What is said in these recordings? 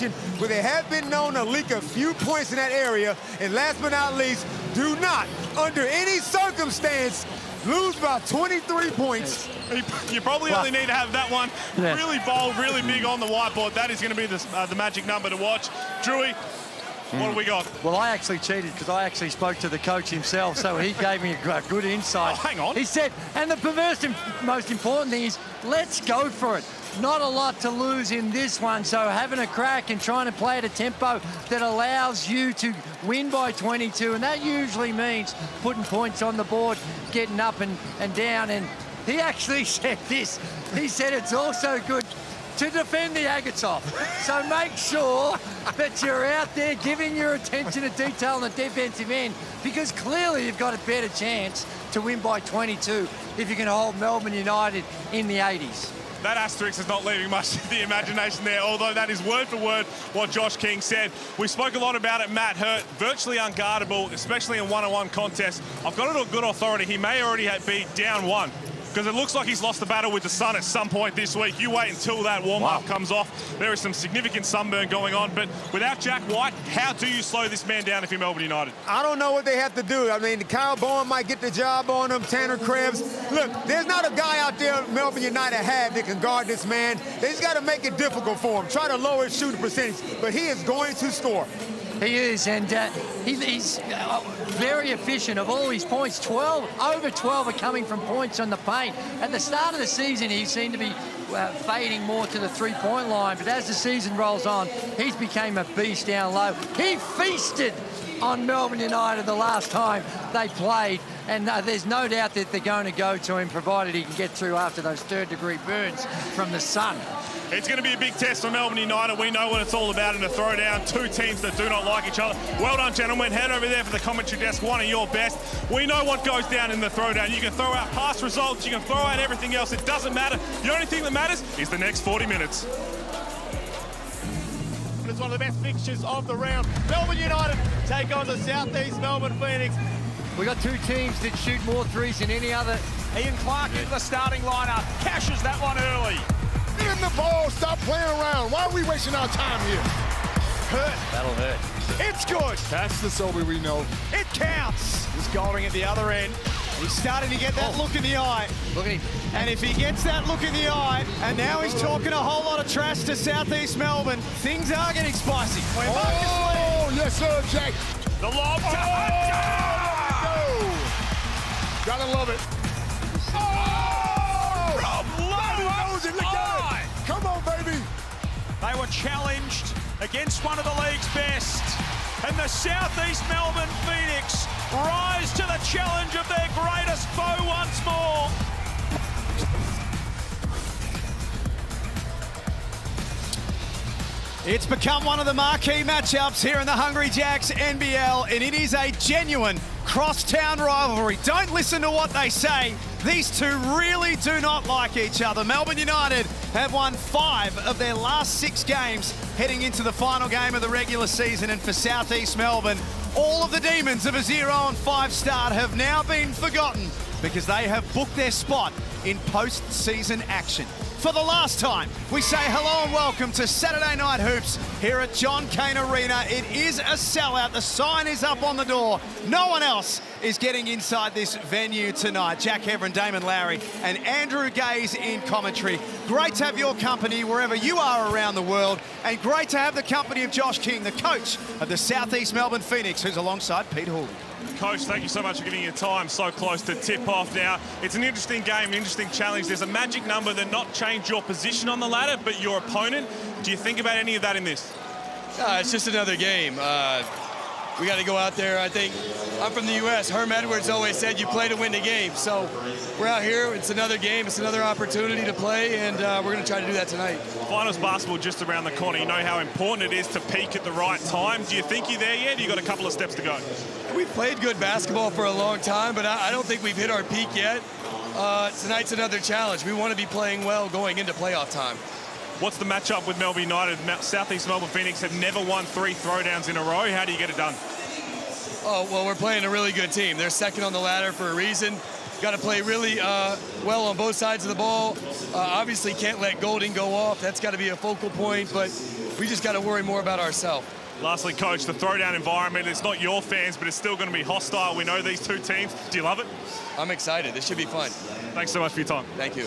situation where they have been known to leak a few points in that area. And last but not least, do not, under any circumstance, lose by 23 points. You probably only need to have that one really bold, really big on the whiteboard. That is going to be the magic number to watch. Drewy, what have we got? Well, I actually cheated because I actually spoke to the coach himself, so he gave me a good insight. Oh, hang on. He said, and the most important thing is, let's go for it. Not a lot to lose in this one, so having a crack and trying to play at a tempo that allows you to win by 22, and that usually means putting points on the board, getting up and down. And he actually said this. He said it's also good to defend the Agatov. So make sure that you're out there giving your attention to detail on the defensive end, because clearly you've got a better chance to win by 22 if you can hold Melbourne United in the 80s. That asterisk is not leaving much to the imagination there, although that is word for word what Josh King said. We spoke a lot about it. Matt Hurt, virtually unguardable, especially in one-on-one contests. I've got it on good authority. He may already be down one, because it looks like he's lost the battle with the sun at some point this week. You wait until that warm-up comes off. There is some significant sunburn going on, but without Jack White, how do you slow this man down if you're Melbourne United? I don't know what they have to do. I mean, Kyle Bowen might get the job on him, Tanner Krebs. Look, there's not a guy out there Melbourne United have that can guard this man. They just got to make it difficult for him. Try to lower his shooting percentage, but he is going to score. He is, and he's very efficient. Of all his points, over 12 are coming from points on the paint. At the start of the season, he seemed to be fading more to the three-point line, but as the season rolls on, he's became a beast down low. He feasted on Melbourne United the last time they played, and there's no doubt that they're going to go to him, provided he can get through after those third-degree burns from the sun. It's going to be a big test for Melbourne United. We know what it's all about in a throwdown. Two teams that do not like each other. Well done, gentlemen. Head over there for the commentary desk. One of your best. We know what goes down in the throwdown. You can throw out past results. You can throw out everything else. It doesn't matter. The only thing that matters is the next 40 minutes. It's one of the best fixtures of the round. Melbourne United take on the Southeast Melbourne Phoenix. We got two teams that shoot more threes than any other. Ian Clark in the starting lineup. Cashes that one early. In the ball, stop playing around. Why are we wasting our time here? Hurt. That'll hurt. It's good. That's the Sobe we know. It counts. He's Golding at the other end. He's starting to get that look in the eye. Look at him. And if he gets that look in the eye, and now he's talking a whole lot of trash to Southeast Melbourne, things are getting spicy. Oh, yes, sir, Jack. The lob to Gotta love it. Come on, baby. They were challenged against one of the league's best. And the Southeast Melbourne Phoenix rise to the challenge of their greatest foe once more. It's become one of the marquee matchups here in the Hungry Jacks NBL, and it is a genuine crosstown rivalry. Don't listen to what they say. These two really do not like each other. Melbourne United have won 5 of their last 6 games heading into the final game of the regular season, and for Southeast Melbourne, all of the demons of a 0-5 start have now been forgotten because they have booked their spot in post-season action. For the last time, we say hello and welcome to Saturday Night Hoops here at John Cain Arena. It is a sellout. The sign is up on the door. No one else is getting inside this venue tonight. Jack Heverin, Damon Lowry, and Andrew Gaze in commentary. Great to have your company wherever you are around the world, and great to have the company of Josh King, the coach of the Southeast Melbourne Phoenix, who's alongside Pete Hawley. Coach, thank you so much for giving your time. So close to tip-off now. It's an interesting game, an interesting challenge. There's a magic number that not change your position on the ladder, but your opponent. Do you think about any of that in this? It's just another game. We got to go out there. I think I'm from the U.S. Herm Edwards always said you play to win the game. So we're out here. It's another game. It's another opportunity to play, and we're going to try to do that tonight. Finals basketball just around the corner. You know how important it is to peak at the right time. Do you think you're there yet? Or you got a couple of steps to go? We've played good basketball for a long time, but I don't think we've hit our peak yet. Tonight's another challenge. We want to be playing well going into playoff time. What's the matchup with Melbourne United? Southeast Melbourne Phoenix have never won 3 throwdowns in a row. How do you get it done? Oh, well, we're playing a really good team. They're second on the ladder for a reason. Got to play really well on both sides of the ball. Obviously can't let Golding go off. That's got to be a focal point, but We just got to worry more about ourselves. Lastly, Coach, the throwdown environment, it's not your fans, but it's still going to be hostile. We know these two teams. Do you love it? I'm excited. This should be fun. Thanks so much for your time. Thank you.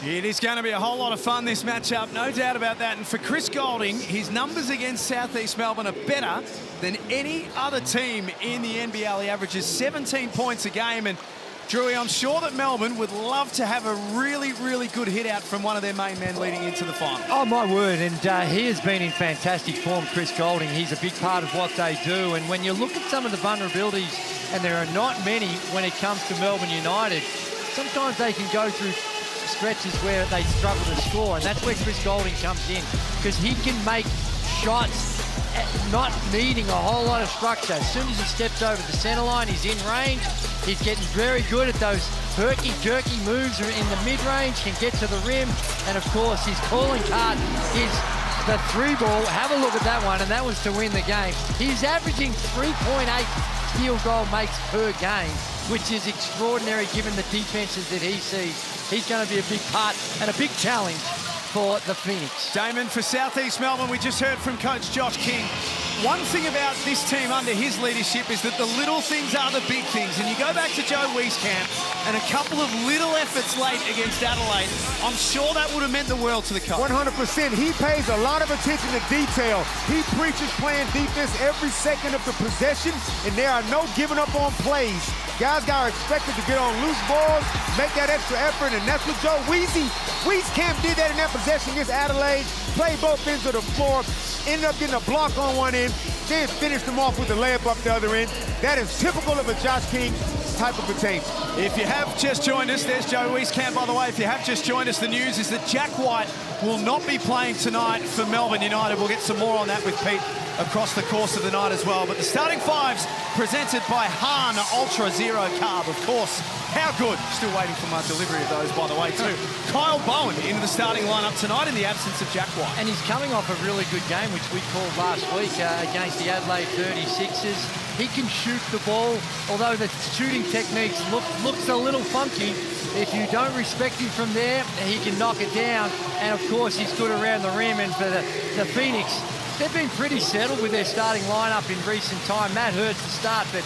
It is going to be a whole lot of fun, this matchup, no doubt about that. And for Chris Golding, his numbers against Southeast Melbourne are better than any other team in the NBL. He averages 17 points a game. And Drewy, I'm sure that Melbourne would love to have a really, really good hit out from one of their main men leading into the final. Oh, my word, and he has been in fantastic form, Chris Golding. He's a big part of what they do, and when you look at some of the vulnerabilities, and there are not many when it comes to Melbourne United, sometimes they can go through stretches where they struggle to score, and that's where Chris Golding comes in, because he can make shots not needing a whole lot of structure. As soon as he steps over the centre line, he's in range. He's getting very good at those herky-jerky moves in the mid-range, can get to the rim, and of course his calling card is the 3-ball. Have a look at that one, and that was to win the game. He's averaging 3.8 field goal makes per game, which is extraordinary given the defenses that he sees. He's going to be a big part and a big challenge for the Phoenix. Damon, for Southeast Melbourne, we just heard from Coach Josh King. One thing about this team under his leadership is that the little things are the big things. And you go back to Joe Wieskamp and a couple of little efforts late against Adelaide, I'm sure that would have meant the world to the coach. 100%. He pays a lot of attention to detail. He preaches playing defense every second of the possession, and there are no giving up on plays. Guys are expected to get on loose balls, make that extra effort, and that's what Joe Wieskamp did that in that possession against Adelaide. Played both ends of the floor, ended up getting a block on one end, then finished them off with the layup up the other end. That is typical of a Josh King type of a team. If you have just joined us, there's Joe Wieskamp, by the way. If you have just joined us, the news is that Jack White will not be playing tonight for Melbourne United. We'll get some more on that with Pete across the course of the night as well. But the starting fives presented by Hahn Ultra Zero Carb, of course. How good. Still waiting for my delivery of those, by the way, too. Kyle Bowen into the starting lineup tonight in the absence of Jack White. And he's coming off a really good game, which we called last week against the Adelaide 36ers. He can shoot the ball, although the shooting techniques looks a little funky. If you don't respect him from there, he can knock it down. And, of course, he's good around the rim. And for the Phoenix, they've been pretty settled with their starting lineup in recent time. Matt Hurt's the start, but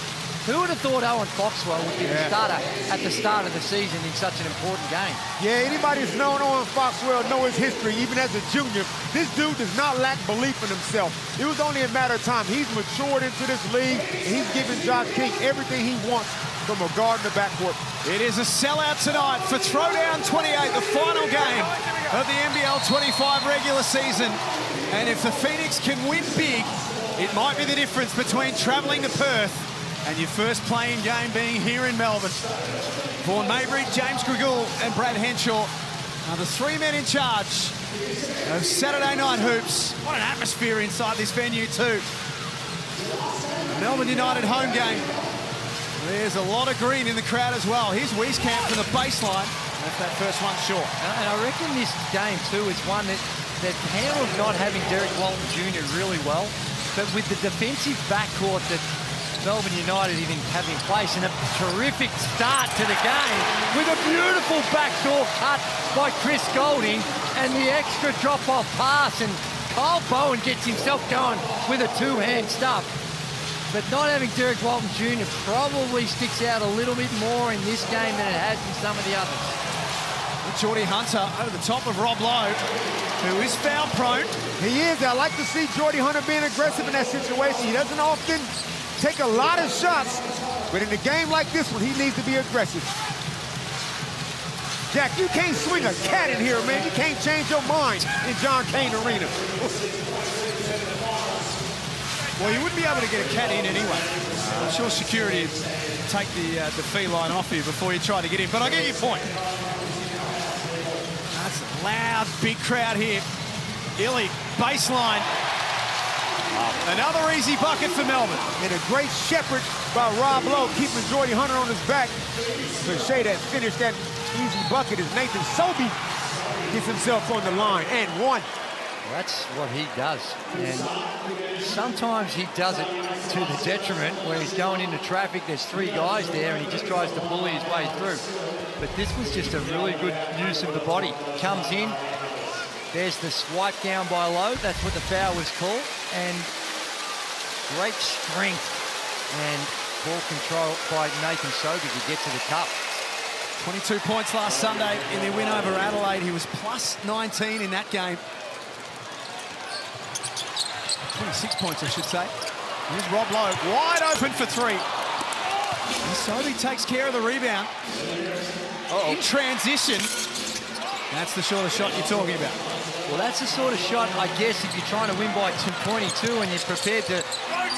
who would have thought Owen Foxwell would be the starter at the start of the season in such an important game? Yeah, anybody who's known Owen Foxwell know his history, even as a junior. This dude does not lack belief in himself. It was only a matter of time. He's matured into this league, and he's giving Josh King everything he wants from a guard in the backcourt. It is a sellout tonight for Throwdown 28, the final game of the NBL 25 regular season. And if the Phoenix can win big, it might be the difference between travelling to Perth and your first playing game being here in Melbourne. Vaughan Mabry, James Gregool and Brad Henshaw are the three men in charge of Saturday night hoops. What an atmosphere inside this venue too. Melbourne United home game. There's a lot of green in the crowd as well. Here's Wieskamp from the baseline. Left that first one short. And I reckon this game too is one that handled not having Derek Walton Jr. really well, but with the defensive backcourt that Melbourne United even have in place, and a terrific start to the game with a beautiful backdoor cut by Chris Golding and the extra drop-off pass, and Kyle Bowen gets himself going with a two-hand stuff. But not having Derek Walton Jr. probably sticks out a little bit more in this game than it has in some of the others. Geordie Hunter over the top of Rob Lowe, who is foul prone. He is. I like to see Geordie Hunter being aggressive in that situation. He doesn't often take a lot of shots, but in a game like this one, he needs to be aggressive. Jack, you can't swing a cat in here, man. You can't change your mind in John Cain Arena. Well, you wouldn't be able to get a cat in anyway. I'm sure security would take the feline off you before you try to get in, but I get your point. That's a loud, big crowd here. Illy, baseline. Another easy bucket for Melbourne. And a great shepherd by Rob Lowe, keeping Geordie Hunter on his back. Cliche that finished that easy bucket as Nathan Sobey gets himself on the line and one. That's what he does, and sometimes he does it to the detriment where he's going into traffic, there's three guys there and he just tries to bully his way through. But this was just a really good use of the body. Comes in, There's the swipe down by Lowe. That's what the foul was called. And great strength and ball control by Nathan Sobey to get to the cup. 22 points last Sunday in their win over Adelaide. He was plus 19 in that game. 26 points, I should say. Here's Rob Lowe, wide open for three. And Sobey takes care of the rebound. In transition. That's the sort of shot you're talking about. Well, that's the sort of shot, I guess, if you're trying to win by 22 and you're prepared to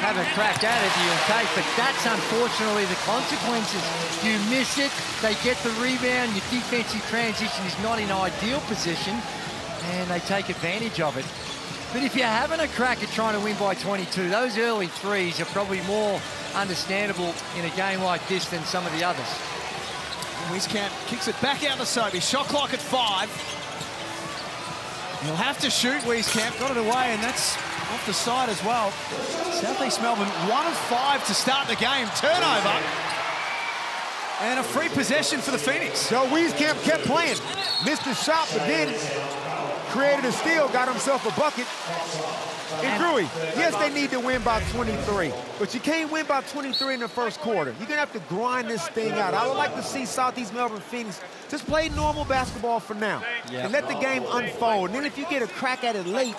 have a crack at it, you'll take. But that's unfortunately the consequences. You miss it, they get the rebound, your defensive transition is not in ideal position, and they take advantage of it. But if you're having a crack at trying to win by 22, those early threes are probably more understandable in a game like this than some of the others. Wieskamp kicks it back out to Sobey. Shot clock at 5. He'll have to shoot, Wieskamp. Got it away, and that's off the side as well. Southeast Melbourne, 1 of 5 to start the game. Turnover. And a free possession for the Phoenix. So Wieskamp kept playing. Missed the shot, but then created a steal, got himself a bucket. And Drewy, yes, they need to win by 23, but you can't win by 23 in the first quarter. You're gonna have to grind this thing out. I would like to see Southeast Melbourne Phoenix just play normal basketball for now and let the game unfold. And then if you get a crack at it late,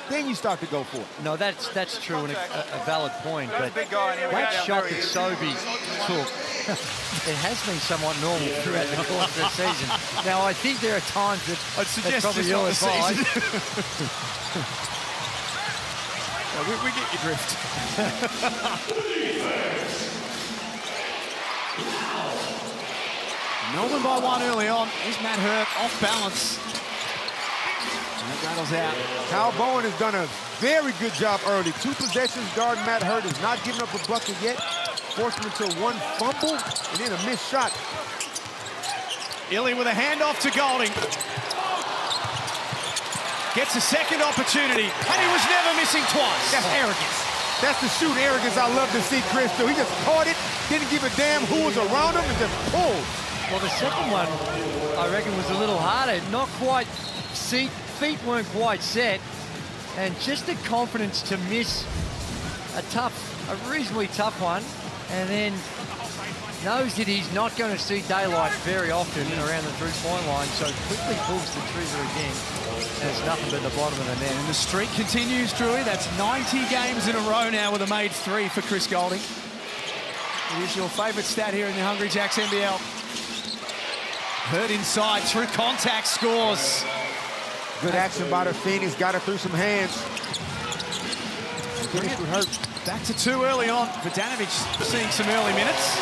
then you start to go for it. No, that's true and a valid point, but that shot that Sobey took, it has been somewhat normal throughout the course of the season. Now, I think there are times that that's probably ill-advised. We get your drift. Melbourne by 1 early on. Here's Matt Hurt off balance. And that rattles out. Kyle Bowen has done a very good job early. 2 possessions guarding Matt Hurt, is not giving up a bucket yet. Forced him into 1 fumble and then a missed shot. Illy with a handoff to Golding. Gets a second opportunity, and he was never missing twice. That's arrogance. That's the shoot arrogance I love to see, Chris. So he just caught it, didn't give a damn who was around him, and just pulled. Well, the second one, I reckon, was a little harder. Not quite, feet weren't quite set, and just the confidence to miss a reasonably tough one, and then knows that he's not going to see daylight very often around the three-point line, so quickly pulls the trigger again. There's nothing but the bottom of the net. And the streak continues, Drewy. That's 90 games in a row now with a made 3 for Chris Golding. It is your favourite stat here in the Hungry Jacks NBL. Hurt inside, through contact, scores. Good action by the Phoenix, got it through some hands. Bring it Hurt. Back to 2 early on. Vodanovic seeing some early minutes.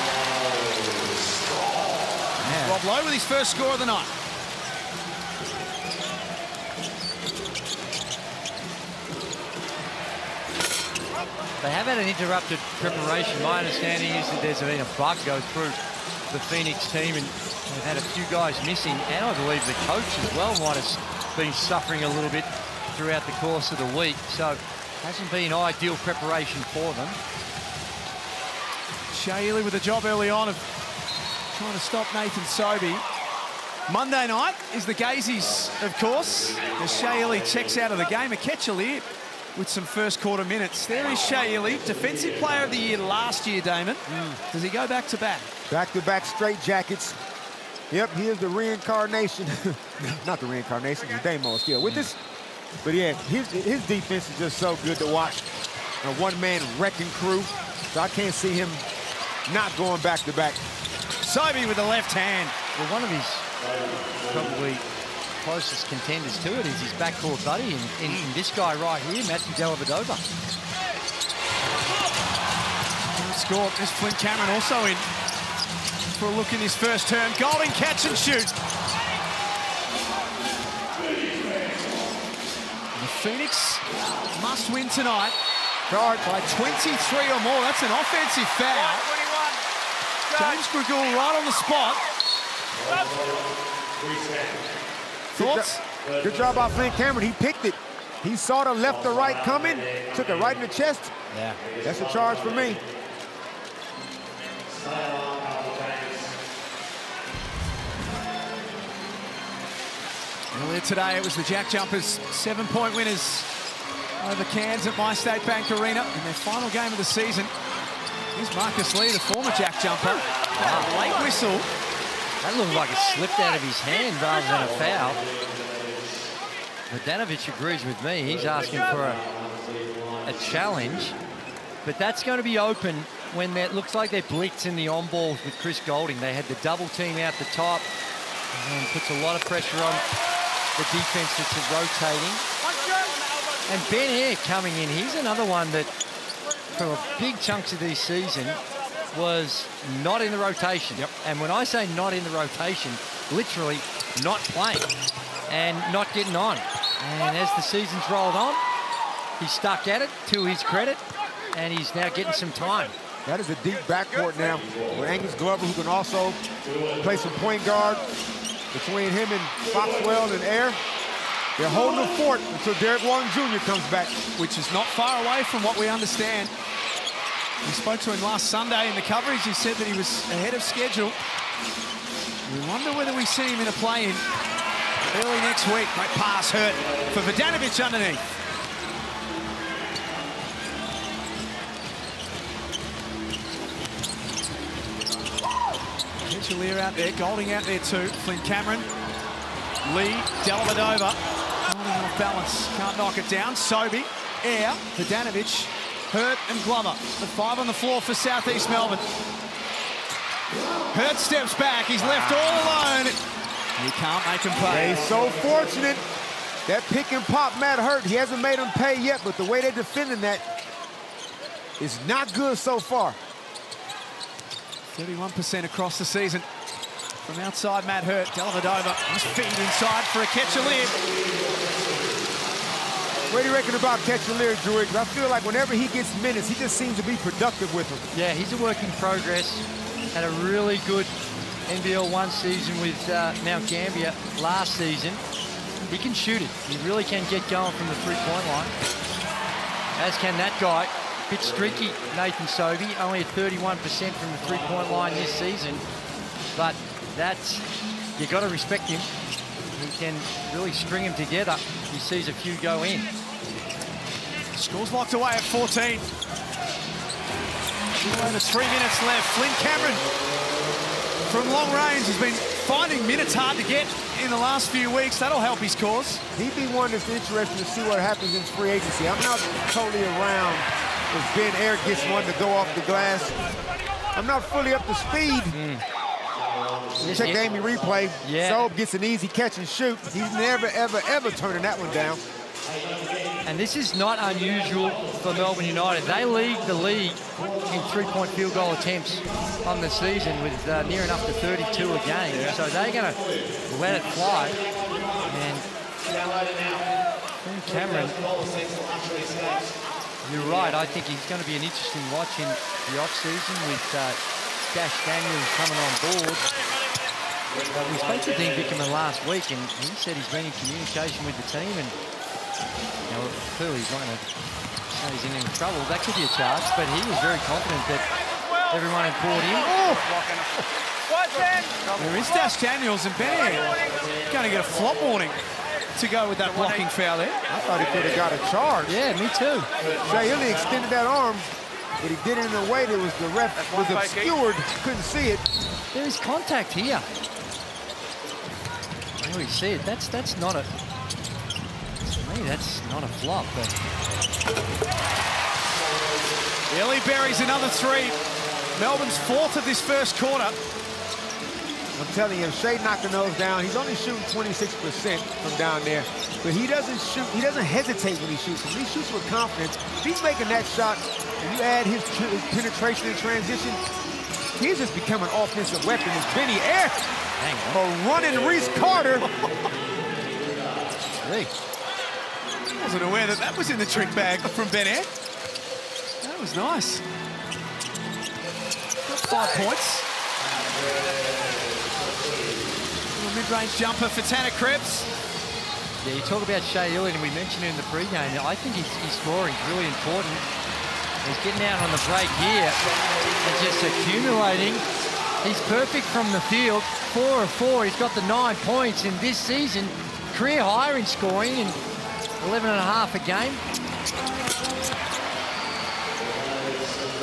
Yeah. Rob Lowe with his first score of the night. They have had an interrupted preparation. My understanding is that there's been a bug go through the Phoenix team, and they've had a few guys missing, and I believe the coach as well might have been suffering a little bit throughout the course of the week. So hasn't been ideal preparation for them. Shea Ely with a job early on of trying to stop Nathan Sobey. Monday night is the Gazies, of course, as Shea Ely checks out of the game. A catch with some first quarter minutes. There is Shea Ely, Defensive Player of the Year last year, Damon. Does he go back-to-back? Back-to-back straight jackets. Yep, he is the reincarnation. Not the reincarnation, he's Damo still with this. But yeah, his defense is just so good to watch. A one-man wrecking crew. So I can't see him not going back-to-back. Sobey with the left hand. Well, one of his probably closest contenders to it is his backcourt buddy in this guy right here, Matthew Dellavedova. Score. There's Flint Cameron also in for a look in his first term. Golding catch and shoot. And the Phoenix must win tonight. Guard by 23 or more. That's an offensive foul. James Grigul right on the spot. Thoughts? Good job by Flint Cameron. He picked it. He saw the left to right coming, took it right in the chest. Yeah. That's a charge for me. Earlier today, it was the Jack Jumpers 7-point winners over Cairns at My State Bank Arena in their final game of the season. Here's Marcus Lee, the former Jack Jumper. Late whistle. That looked like it slipped out of his hand rather than a foul. Vodanovic agrees with me. He's asking for a challenge. But that's going to be open when it looks like they're blitzing the on balls with Chris Golding. They had the double team out the top and puts a lot of pressure on the defense that's rotating. And Ben Hare coming in. He's another one that, from big chunks of this season, was not in the rotation. Yep. And when I say not in the rotation, literally not playing and not getting on. And as the season's rolled on, he's stuck at it, to his credit, and he's now getting some time. That is a deep backcourt now with Angus Glover, who can also play some point guard between him and Foxwell and Air. They're holding the fort until Derek Walton Jr. comes back. Which is not far away from what we understand. We spoke to him last Sunday in the coverage. He said that he was ahead of schedule. We wonder whether we see him in a play-in early next week. Great pass hurt for Vodanovic underneath. Chilier out there, Golding out there too. Flynn Cameron, Lee, Dellavedova, holding off balance, can't knock it down. Sobey, Air, Vodanovic, Hurt and Glover. The 5 on the floor for Southeast Melbourne. Hurt steps back, he's left all alone. He can't make him pay. He's so fortunate. That pick and pop, Matt Hurt, he hasn't made him pay yet, but the way they're defending that is not good so far. 31% across the season. From outside, Matt Hurt, Dellavedova, his feet inside for a Ketchalier. What do you reckon about Ketchalier, George? I feel like whenever he gets minutes, he just seems to be productive with them. Yeah, he's a work in progress. Had a really good NBL 1 season with Mount Gambier last season. He can shoot it. He really can get going from the three-point line. As can that guy. Bit streaky, Nathan Sobey, only at 31% from the three-point line this season. But that's, you got to respect him. He can really string them together. He sees a few go in. Score's locked away at 14. Over 3 minutes left. Flynn Cameron from long range has been finding minutes hard to get in the last few weeks. That'll help his cause. He'd be one that's interested to see what happens in free agency. I'm not totally around if Ben Air gets one to go off the glass. I'm not fully up to speed. Check the Amy replay. Yeah. Sobe gets an easy catch and shoot. He's never, ever, ever turning that one down. And this is not unusual for Melbourne United. They lead the league in three-point field goal attempts on the season with near enough to 32 a game. Yeah. So they're going to let it fly. And Cameron, you're right. I think he's going to be an interesting watch in the off-season with Dash Daniels coming on board. We spoke to Dean Bickerman last week, and he said he's been in communication with the team, and you know, clearly he's not going to say he's in any trouble. That could be a charge, but he was very confident that everyone had bought in. There is Dash Daniels, and Ben going to get a flop warning to go with that blocking foul there. I thought he could have got a charge. Yeah, me too. Shea Hilly extended that arm, but he did it in a way that was the ref was obscured, couldn't see it. There is contact here. There we see it. That's not a. To me, that's not a flop. But Ellie buries another three. Melbourne's 4th of this first quarter. I'm telling you, if Shea knocked the nose down, he's only shooting 26% from down there. But he doesn't shoot, he doesn't hesitate when he shoots. He shoots with confidence. If he's making that shot, and you add his penetration and transition, he's just become an offensive weapon. It's Benny Air. A running Reese Carter. hey, I wasn't aware that that was in the trick bag from Ben Air. That was nice. Got 5 points. Little mid-range jumper for Tanner Krebs. yeah, you talk about Shea Hilliard, and we mentioned it in the pregame. I think his scoring is really important. He's getting out on the break here and just accumulating. He's perfect from the field. 4 of 4. He's got the 9 points in this season. career high in scoring in 11 and a half a game.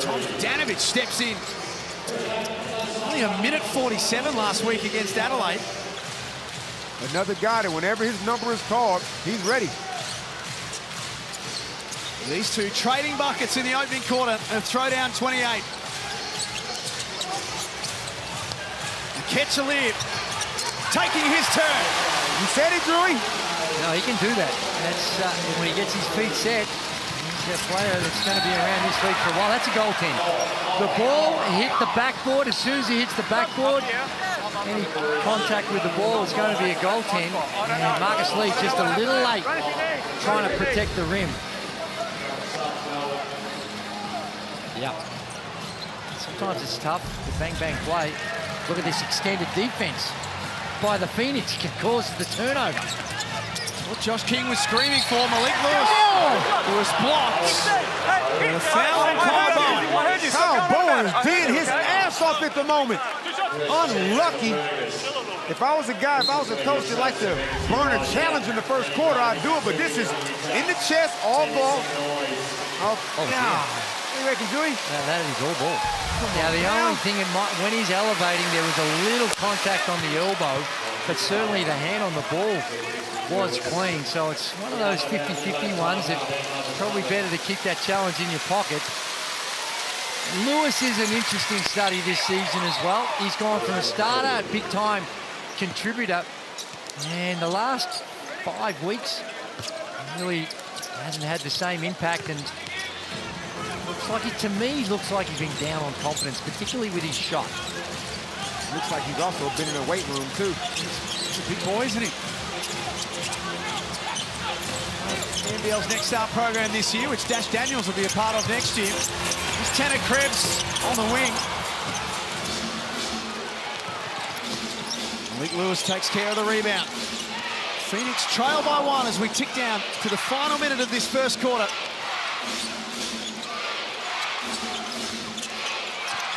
Tom Danovich steps in. Only a minute 47 last week against Adelaide. Another guy that whenever his number is called, he's ready. These two trading buckets in the opening quarter of throwdown 28. Ketchalib taking his turn. You said it, Drewy? No, he can do that. That's when he gets his feet set. He's a player that's going to be around this league for a while. That's a goaltend. The ball hit the backboard. As soon as he hits the backboard, any contact with the ball is going to be a goaltend. And Marcus Lee just a little late trying to protect the rim. Yeah. Sometimes it's tough, the bang-bang play. Look at this extended defense by the Phoenix can cause the turnover. What Josh King was screaming for, Malik Lewis. It was blocked. And a foul on Kyle Bowen. Kyle Bowen is being his ass off at the moment. Unlucky. If I was a guy, if I was a coach that liked to burn a challenge in the first quarter, I'd do it. But this is in the chest, all ball. What do you reckon, Drewy? That is all ball. Now, the only thing, when he's elevating, there was a little contact on the elbow, but certainly the hand on the ball was clean. So it's one of those 50-50 ones that probably better to keep that challenge in your pocket. Lewis is an interesting study this season as well. He's gone from a starter, a big-time contributor, and the last 5 weeks really hasn't had the same impact. And looks like to me, looks like he's been down on confidence, particularly with his shot. Looks like he's also been in the weight room, too. He's a big boy, isn't he? NBL's Next Start program this year, which Dash Daniels will be a part of next year. Here's Tanner Krebs on the wing. Malik Lewis takes care of the rebound. Phoenix trail by 1 as we tick down to the final minute of this first quarter.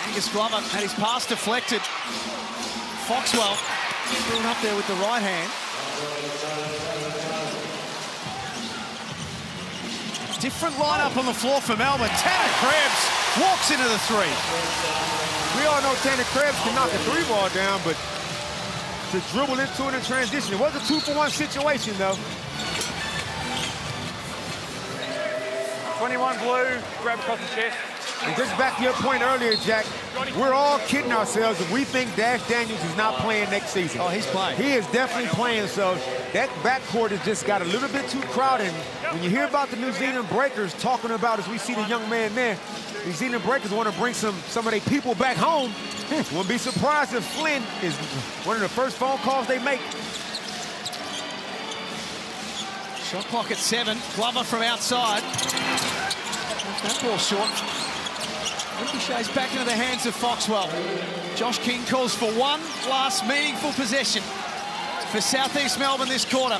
Angus Glover had his pass deflected. Foxwell threw it up there with the right hand. Different lineup on the floor for Melbourne. Tanner Krebs walks into the 3. We all know Tanner Krebs can knock a 3-ball down, but to dribble into it in transition, it was a 2-for-1 situation, though. 21 blue, grab across the chest. And just back to your point earlier, Jack, we're all kidding ourselves if we think Dash Daniels is not playing next season. Oh, he's playing. He is definitely playing, so that backcourt has just got a little bit too crowded. When you hear about the New Zealand Breakers talking about, as we see the young man there, New Zealand Breakers want to bring some of their people back home. Wouldn't be surprised if Flynn is one of the first phone calls they make. Shot clock at 7. Glover from outside. That ball short. Ricochets back into the hands of Foxwell. Josh King calls for one last meaningful possession for Southeast Melbourne this quarter.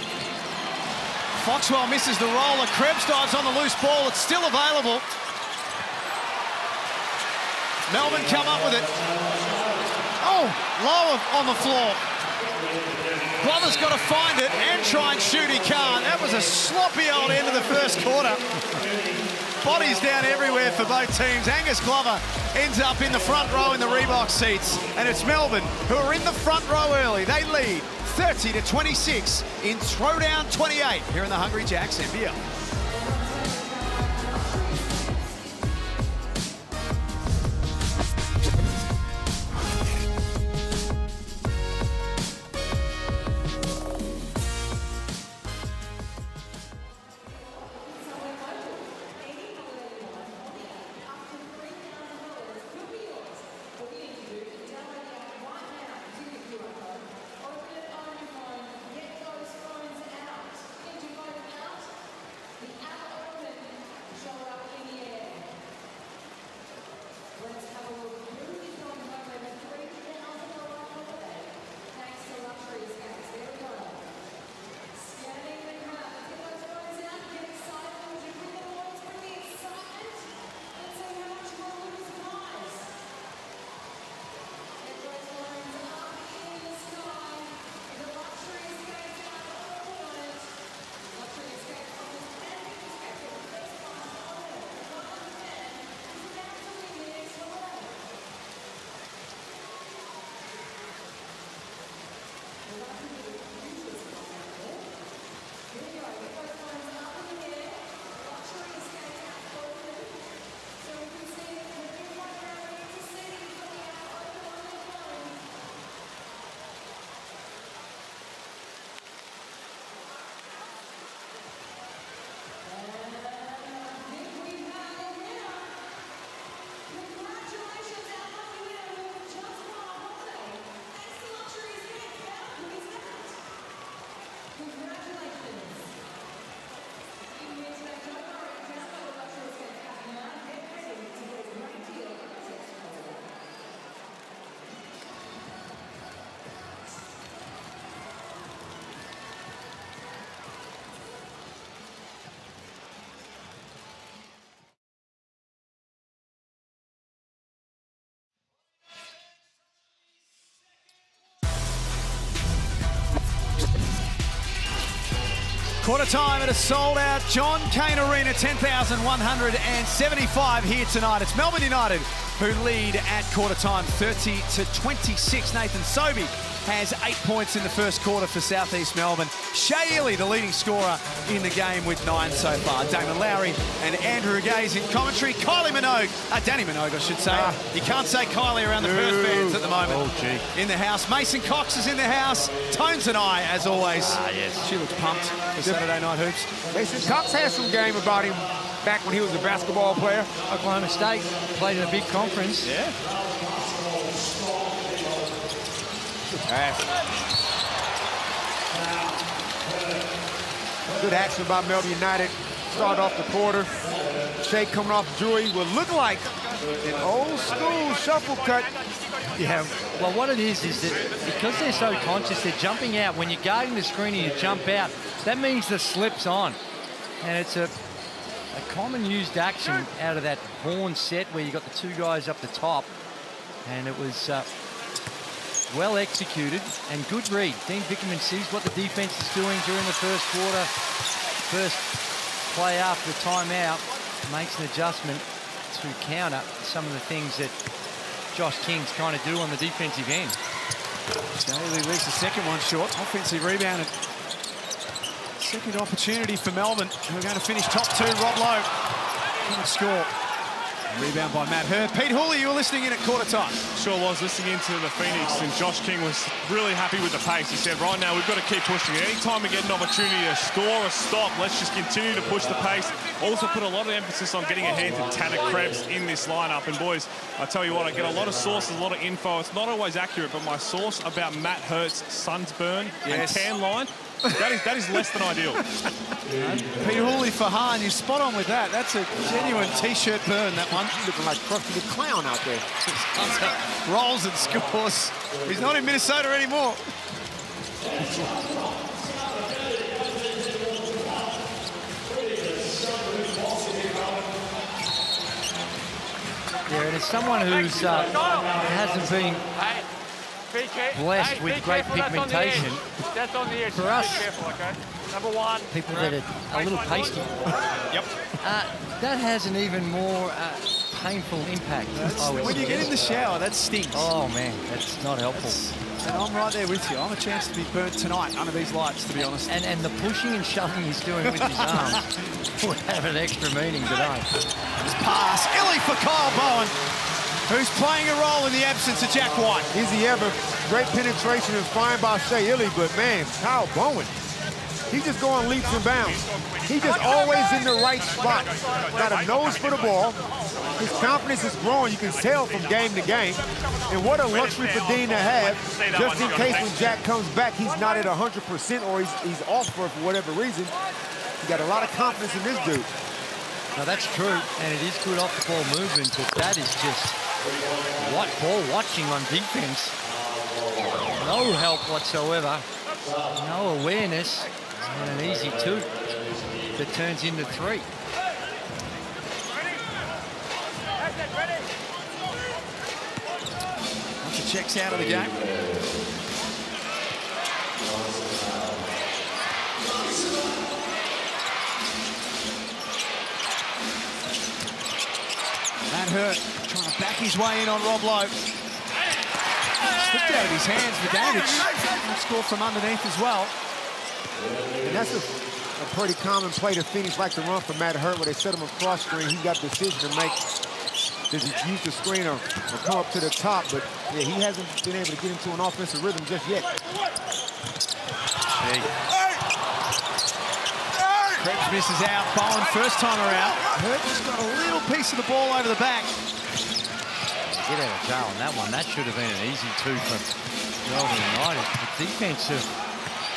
Foxwell misses the roller. Krebs dives on the loose ball. It's still available. Melbourne come up with it. Oh, low on the floor. Glover's got to find it and try and shoot. He can't. That was a sloppy old end of the first quarter. Bodies down everywhere for both teams. Angus Glover ends up in the front row in the Reebok seats. And it's Melbourne who are in the front row early. They lead 30-26 in Throwdown 28 here in the Hungry Jacks NBL. Quarter time at a sold-out John Cain Arena, 10,175 here tonight. It's Melbourne United who lead at quarter time, 30-26. Nathan Sobey has 8 points in the first quarter for South East Melbourne. Shea Ely, the leading scorer in the game with 9 so far. Damon Lowry and Andrew Gaze in commentary. Kylie Minogue, Danny Minogue, I should say. You can't say Kylie around the Perth fans at the moment. Oh, gee. In the house. Mason Cox is in the house. Tones and I, as always. Yes. She looks pumped for Saturday Night Hoops. Mason Cox has some game about him back when he was a basketball player. Oklahoma State played in a big conference. Yeah. Good action by Melbourne United. Start off the quarter. Shea coming off Drury will look like an old school shuffle cut. Yeah, well, what it is that because they're so conscious, they're jumping out. When you're guarding the screen and you jump out, that means the slip's on. And it's a common used action out of that horn set where you got the two guys up the top. And it was well executed and good read. Dean Vickerman sees what the defense is doing during the first quarter. First play after the timeout, makes an adjustment to counter some of the things that Josh King's trying to do on the defensive end. Daly leaves the second one short. Offensive rebound. Second opportunity for Melbourne, who are going to finish top two. Rob Lowe going to score. Rebound by Matt Hurd. Pete Hooley, you were listening in at quarter time. Sure was, listening into the Phoenix, and Josh King was really happy with the pace. He said, right now, we've got to keep pushing it. Anytime we get an opportunity to score or stop, let's just continue to push the pace. Also put a lot of emphasis on getting a hand to Tanner Krebs in this lineup. And boys, I tell you what, I get a lot of sources, a lot of info. It's not always accurate, but my source about Matt Hurt's sunburn and tan line, that is less than ideal. Peter Hooley for Hahn, you're spot on with that. That's a genuine T-shirt burn, that one. Looking like Krusty the Clown out there. Rolls and scores. He's not in Minnesota anymore. Yeah, and as someone who's hasn't been blessed with great pigmentation, That's on the edge. for us, Be careful, okay? Number one. people that are a little pasty, Yep. that has an even more painful impact. I would When you get in the shower, that stinks. Oh man, that's not helpful. And I'm right there with you. I'm a chance to be burnt tonight under these lights, to be honest. And the pushing and shoving he's doing with his arms would have an extra meaning today. This pass, Illy for Kyle Bowen, who's playing a role in the absence of Jack White. Is he ever? Great penetration and fine by Shea Ely, but man, Kyle Bowen, he's just going leaps and bounds. He's just always in the right spot. Got a nose for the ball. His confidence is growing. You can tell from game to game. And what a luxury for Dean to have, just in case when Jack comes back, he's not at 100% or he's off for whatever reason. He got a lot of confidence in this dude. Now that's true, and it is good off-the-ball movement, but that is just what ball watching on defense. No help whatsoever, no awareness, and an easy two that turns into three. Once it checks out of the game. Matt Hurt trying to back his way in on Rob Lowe. Slipped out of his hands for damage. Scored from underneath as well. And that's a pretty common play the Phoenix like to run for Matt Hurt, where they set him across screen. He's got a decision to make. Does he use the screen or come up to the top? But yeah, he hasn't been able to get into an offensive rhythm just yet. Krebs misses out. Bowen first time around. Hurt just got a little piece of the ball over the back. Get out of jail on that one. That should have been an easy two for Melbourne United. The defense of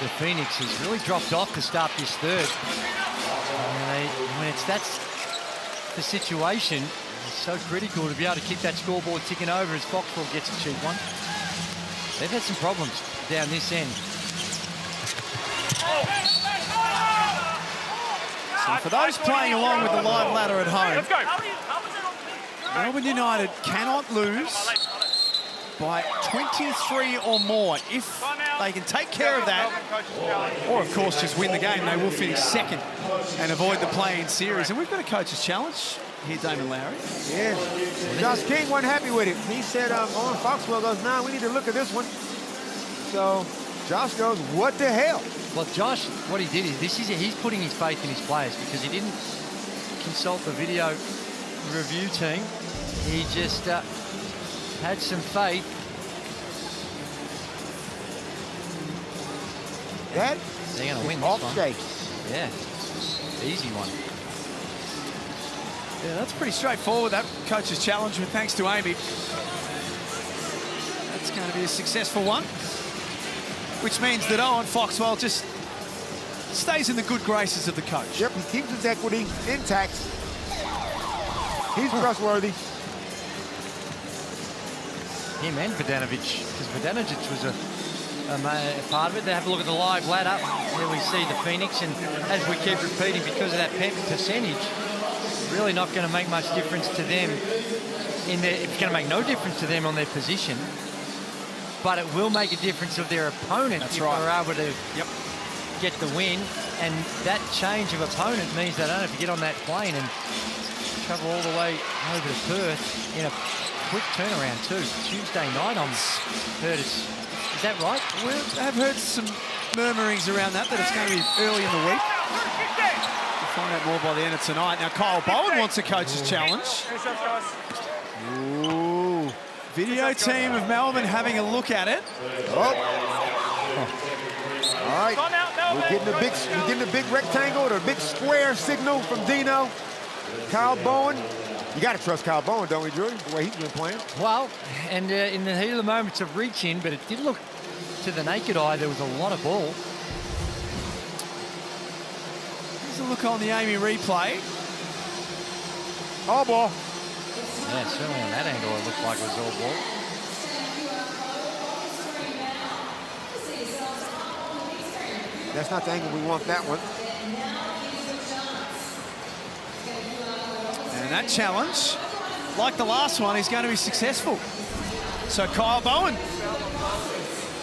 the Phoenix has really dropped off to start this third. And when that's the situation, it's so critical to be able to keep that scoreboard ticking over as Foxborough gets a cheap one. They've had some problems down this end. So for those playing along with the live ladder at home, Let's go. Melbourne United cannot lose by 23 or more. If they can take care of that, or of course just win the game, they will finish second and avoid the play-in series. And we've got a coach's challenge here, Damon Lowry. Yeah, Josh King wasn't happy with it. He said, Owen Foxwell goes, nah, we need to look at this one. So Josh goes, what the hell? Well, Josh, what he did is he's putting his faith in his players because he didn't consult the video review team. He just had some faith. That They're going to win off this one. stakes. Yeah, easy one. Yeah, that's pretty straightforward, that coach's challenge, with thanks to Amy. That's going to be a successful one, which means that Owen Foxwell just stays in the good graces of the coach. Yep, he keeps his equity intact. He's trustworthy. Him and Vodanovic, because Vodanovic was a part of it. They have a look at the live ladder. There we see the Phoenix, and as we keep repeating, because of that percentage, really not going to make much difference to them. It's going to make no difference to them on their position, but it will make a difference of their opponent. That's if right. they're able to get the win. And that change of opponent means they don't have to get on that plane and travel all the way over to Perth in a quick turnaround too. Tuesday night, I'm heard it's. Is that right? I've heard some murmurings around that it's going to be early in the week. We'll find out more by the end of tonight. Now, Kyle Bowen wants a coach's challenge. Ooh. Video team of Melbourne having a look at it. Oh. All right. We're getting a big rectangle or a big square signal from Dino. Kyle Bowen. You got to trust Kyle Bowen, don't we, Drew? The way he's been playing. Well, and in the heat of the moments of reaching, but it did look to the naked eye, there was a lot of ball. Here's a look on the Amy replay. All ball. Yeah, certainly on that angle, it looked like it was all ball. That's not the angle we want that one. And that challenge, like the last one, is going to be successful. So Kyle Bowen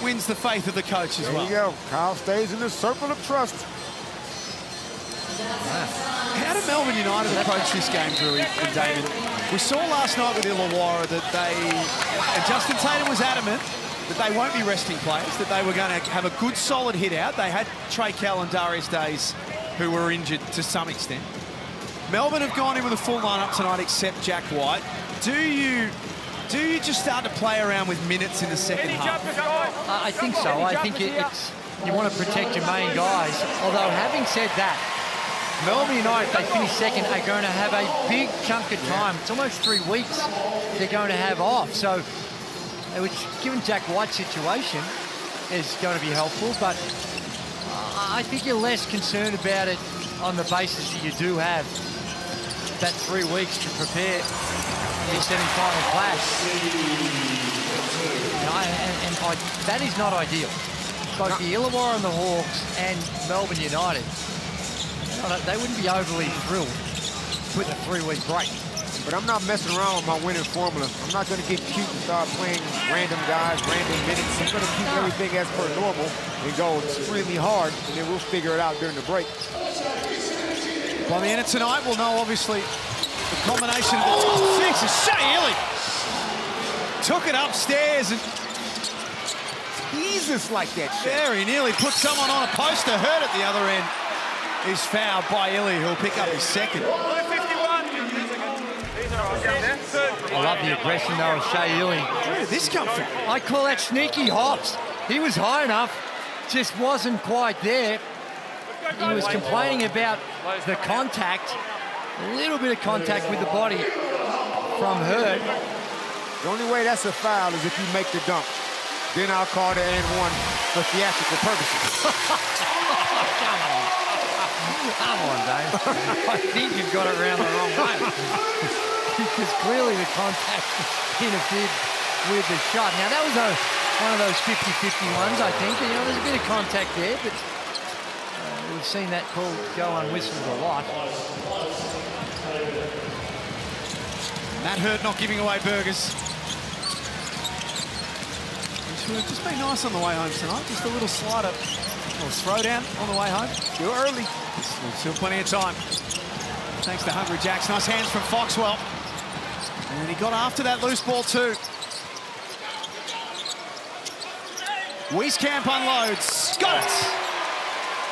wins the faith of the coach as well. There you go. Kyle stays in the circle of trust. How did Melbourne United approach this game, Drew and David? We saw last night with Illawarra that and Justin Tatum was adamant that they won't be resting players, that they were going to have a good, solid hit out. They had Trey Kell and Darius Days, who were injured to some extent. Melbourne have gone in with a full lineup tonight, except Jack White. Do you just start to play around with minutes in the second half? I think so. I think it's you want to protect your main guys. Although, having said that, Melbourne United, if they finish second, are going to have a big chunk of time. It's almost 3 weeks they're going to have off. So, which, given Jack White's situation, is going to be helpful. But I think you're less concerned about it on the basis that you do have that 3 weeks to prepare your semi-final clash. That is not ideal. Both the Illawarra and the Hawks and Melbourne United, they wouldn't be overly thrilled with a 3-week break. But I'm not messing around with my winning formula. I'm not going to get cute and start playing random guys, random minutes. I'm going to keep everything as per normal and go extremely hard, and then we'll figure it out during the break. By the end of tonight, we'll know, obviously, the combination of the top six. Shea Illy took it upstairs and Jesus like that shit. very nearly put someone on a poster. Hurt at the other end. Is fouled by Illy, who'll pick up his second. I love the aggression, though, of Shea Illy. Where did this come from? I call that sneaky hops. He was high enough, just wasn't quite there. He was complaining about the contact, a little bit of contact with the body from Hurt. The only way that's a foul is if you make the dunk. Then I'll call the and one for theatrical purposes. Come on, Dave. I think you've got it around the wrong way. Because clearly the contact interfered with the shot. Now, that was one of those 50-50 ones, I think. You know, there's a bit of contact there, but we've seen that call go unwhistled a lot. Matt Hurt not giving away burgers. Should have just been nice on the way home tonight. Just a little slider or throw down on the way home. Too early. Still plenty of time. Thanks to Hungry Jacks. Nice hands from Foxwell. And he got after that loose ball too. Wieskamp unloads. Got it.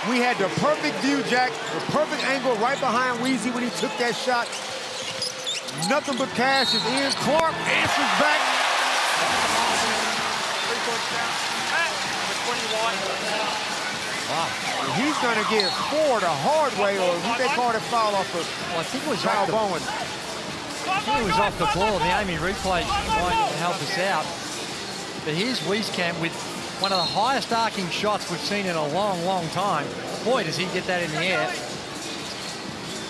We had the perfect view, Jack. The perfect angle right behind Weezy when he took that shot. Nothing but cash is in. Clark answers back. 3 points down. Number 21. Wow. He's going to get 4 the hard way, or what they call it, foul off of Well, I think it was Kyle off the, Bowen. I think it was off the ball. The Amy replay might help us out. But here's Wieskamp with one of the highest arcing shots we've seen in a long, long time. Boy, does he get that in the air.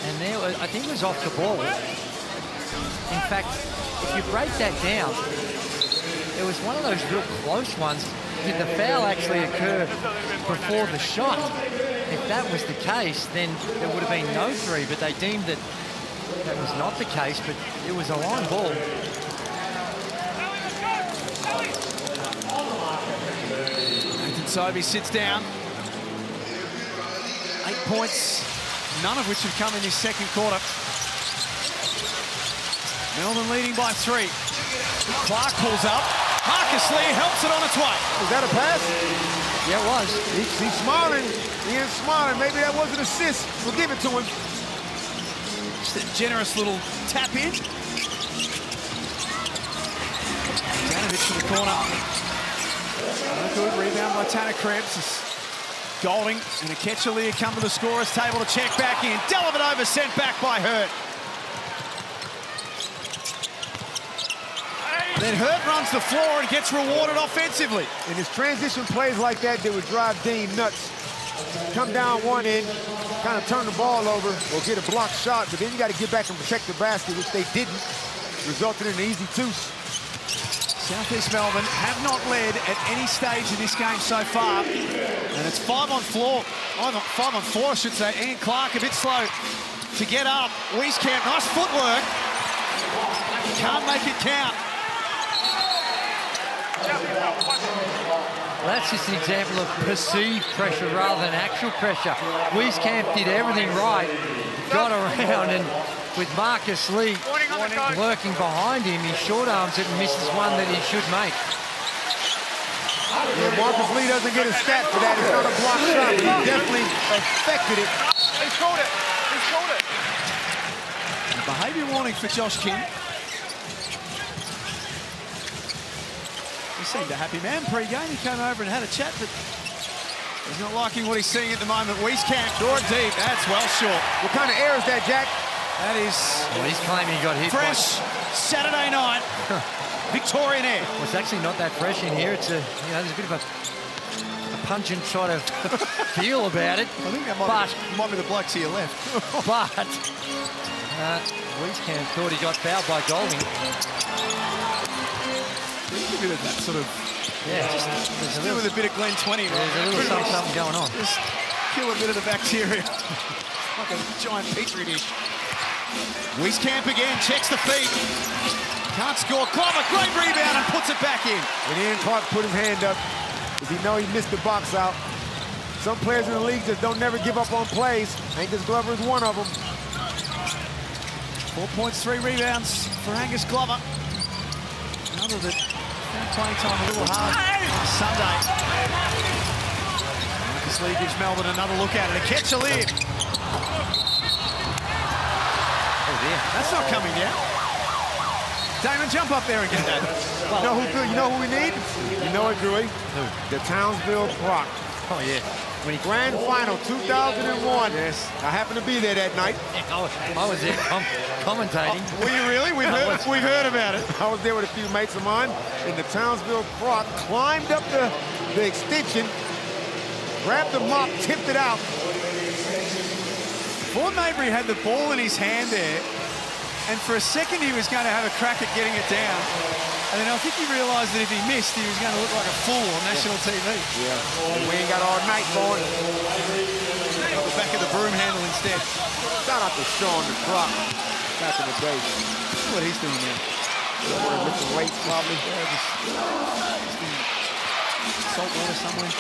And there, I think it was off the ball. In fact, if you break that down, it was one of those real close ones. Did the foul actually occur before the shot? If that was the case, then there would have been no 3, but they deemed that that was not the case, but it was a line ball. Nathan Sobey sits down. 8 points, none of which have come in this second quarter. Melbourne leading by 3. Clark pulls up. Marcus Lee helps it on its way. Is that a pass? Yeah, it was. He's smiling. He is smiling. Maybe that was an assist. We'll give it to him. Just a generous little tap in. Danovich to the corner. No good. Rebound by Tanner Krebs. Golding and Akechalier come to the scorer's table to check back in. Dellavedova sent back by Hurt. Then Hurt runs the floor and gets rewarded offensively. And his transition plays like that would drive Dean nuts. Come down one end, kind of turn the ball over, or get a blocked shot, but then you got to get back and protect the basket, which they didn't, resulting in an easy 2. Southeast Melbourne have not led at any stage in this game so far. And it's 5 on 4, I should say. Ian Clark a bit slow to get up. Wieskamp, nice footwork. Can't make it count. That's just an example of perceived pressure rather than actual pressure. Wieskamp did everything right, got around, and with Marcus Lee working behind him, he short arms it and misses one that he should make. Yeah, Marcus Lee doesn't get a stat for that. It's not a block shot, but he definitely affected it. He scored it. He scored it. Behaviour warning for Josh King. He seemed a happy man pre-game. He came over and had a chat, but he's not liking what he's seeing at the moment. Wieskamp, short deep. That's well short. What kind of air is that, Jack? That is Well, he's claiming he got hit. fresh Saturday night Victorian air. Well, it's actually not that fresh in here. It's a, there's a bit of a pungent sort of feel about it. I think that might be the bloke to your left. But Wieskamp thought he got fouled by Golding. A bit of that sort of, There's do with a bit of Glen 20. There's a little something going on. Just kill a bit of the bacteria. Like a giant petri dish. Wieskamp again, checks the feet. Can't score. Glover, great rebound and puts it back in. When Ian Clark put his hand up, does he know he missed the box out? Some players in the league just don't never give up on plays. Angus Glover is one of them. 4 points, 3 rebounds for Angus Glover. Another that found playing time a little hard on Sunday. Marcus Lee gives Melbourne another look at it. Akechalier. Oh dear. That's not coming down. Damon, jump up there and get that. You know who we need? You know it, Drewy? Who? The Townsville Croc. Oh yeah. Grand Final 2001. Yes. I happened to be there that night. I was there commentating. Were you really? We've heard about it. I was there with a few mates of mine, and the Townsville Croc climbed up the extension, grabbed the mop, tipped it out. Ford Mabry had the ball in his hand there, and for a second he was going to have a crack at getting it down. And then I think he realised that if he missed, he was going to look like a fool on national TV. Yeah. We ain't got all night, boy. Got the back of the broom handle instead. Shout out to Sean the Croc back in the day. What he's doing now. Lifting weights, probably. Salt water somewhere.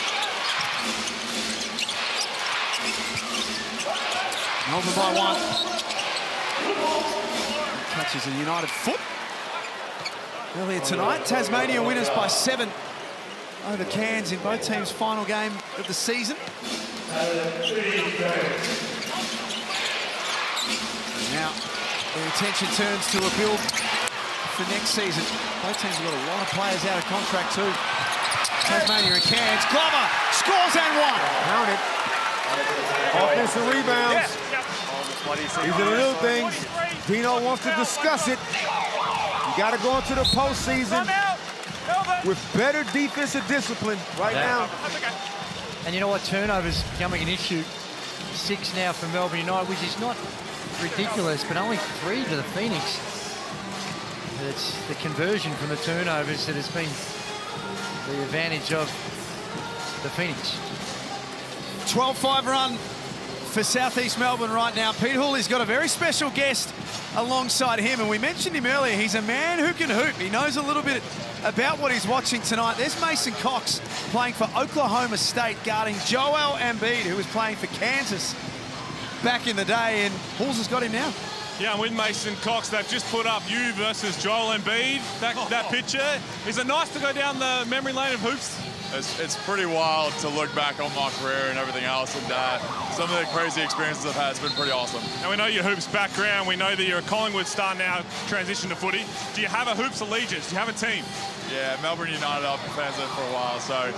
Melbourne by 1. Catches a United foot. Earlier tonight, Tasmania winners by 7 over Cairns in both teams' final game of the season. Now, the attention turns to a build for next season. Both teams have got a lot of players out of contract too. Tasmania and Cairns. Glover scores and 1. Count it. Offensive rebounds. These are the little things. Dino wants to discuss it. You got to go into the postseason with better defensive discipline right now. And you know what? Turnovers becoming an issue. 6 now for Melbourne United, which is not ridiculous, but only 3 to the Phoenix. It's the conversion from the turnovers that has been the advantage of the Phoenix. 12-5 run for Southeast Melbourne right now. Pete Hooley's got a very special guest alongside him, and we mentioned him earlier. He's a man who can hoop. He knows a little bit about what he's watching tonight. There's Mason Cox playing for Oklahoma State, guarding Joel Embiid, who was playing for Kansas back in the day, and Halls has got him now. Yeah, I'm with Mason Cox. They've just put up you versus Joel Embiid. That picture. Is it nice to go down the memory lane of hoops? It's pretty wild to look back on my career and everything else, and some of the crazy experiences I've had has been pretty awesome. And we know your hoops background. We know that you're a Collingwood star now, transition to footy. Do you have a hoops allegiance? Do you have a team? Yeah, Melbourne United, I've been fans of it for a while. So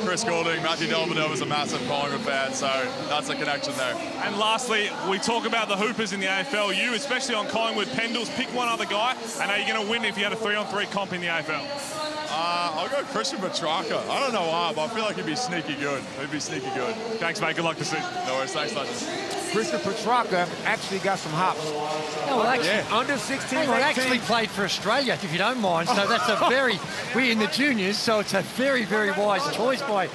Chris Goulding, Matthew Delvedere was a massive Collingwood fan, so that's a connection there. And lastly, we talk about the hoopers in the AFL. You, especially on Collingwood, Pendles, pick one other guy, and are you going to win if you had a 3-on-3 comp in the AFL? I'll go Christian Petrarca. I don't know why, but I feel like he'd be sneaky good. He'd be sneaky good. Thanks, mate. Good luck to see you. No worries. Thanks, Legends. Christian Petrarca actually got some hops. No, well, actually, Under 16, I actually played for Australia, if you don't mind. So that's a very, we're in the juniors, so it's a very, very wise choice by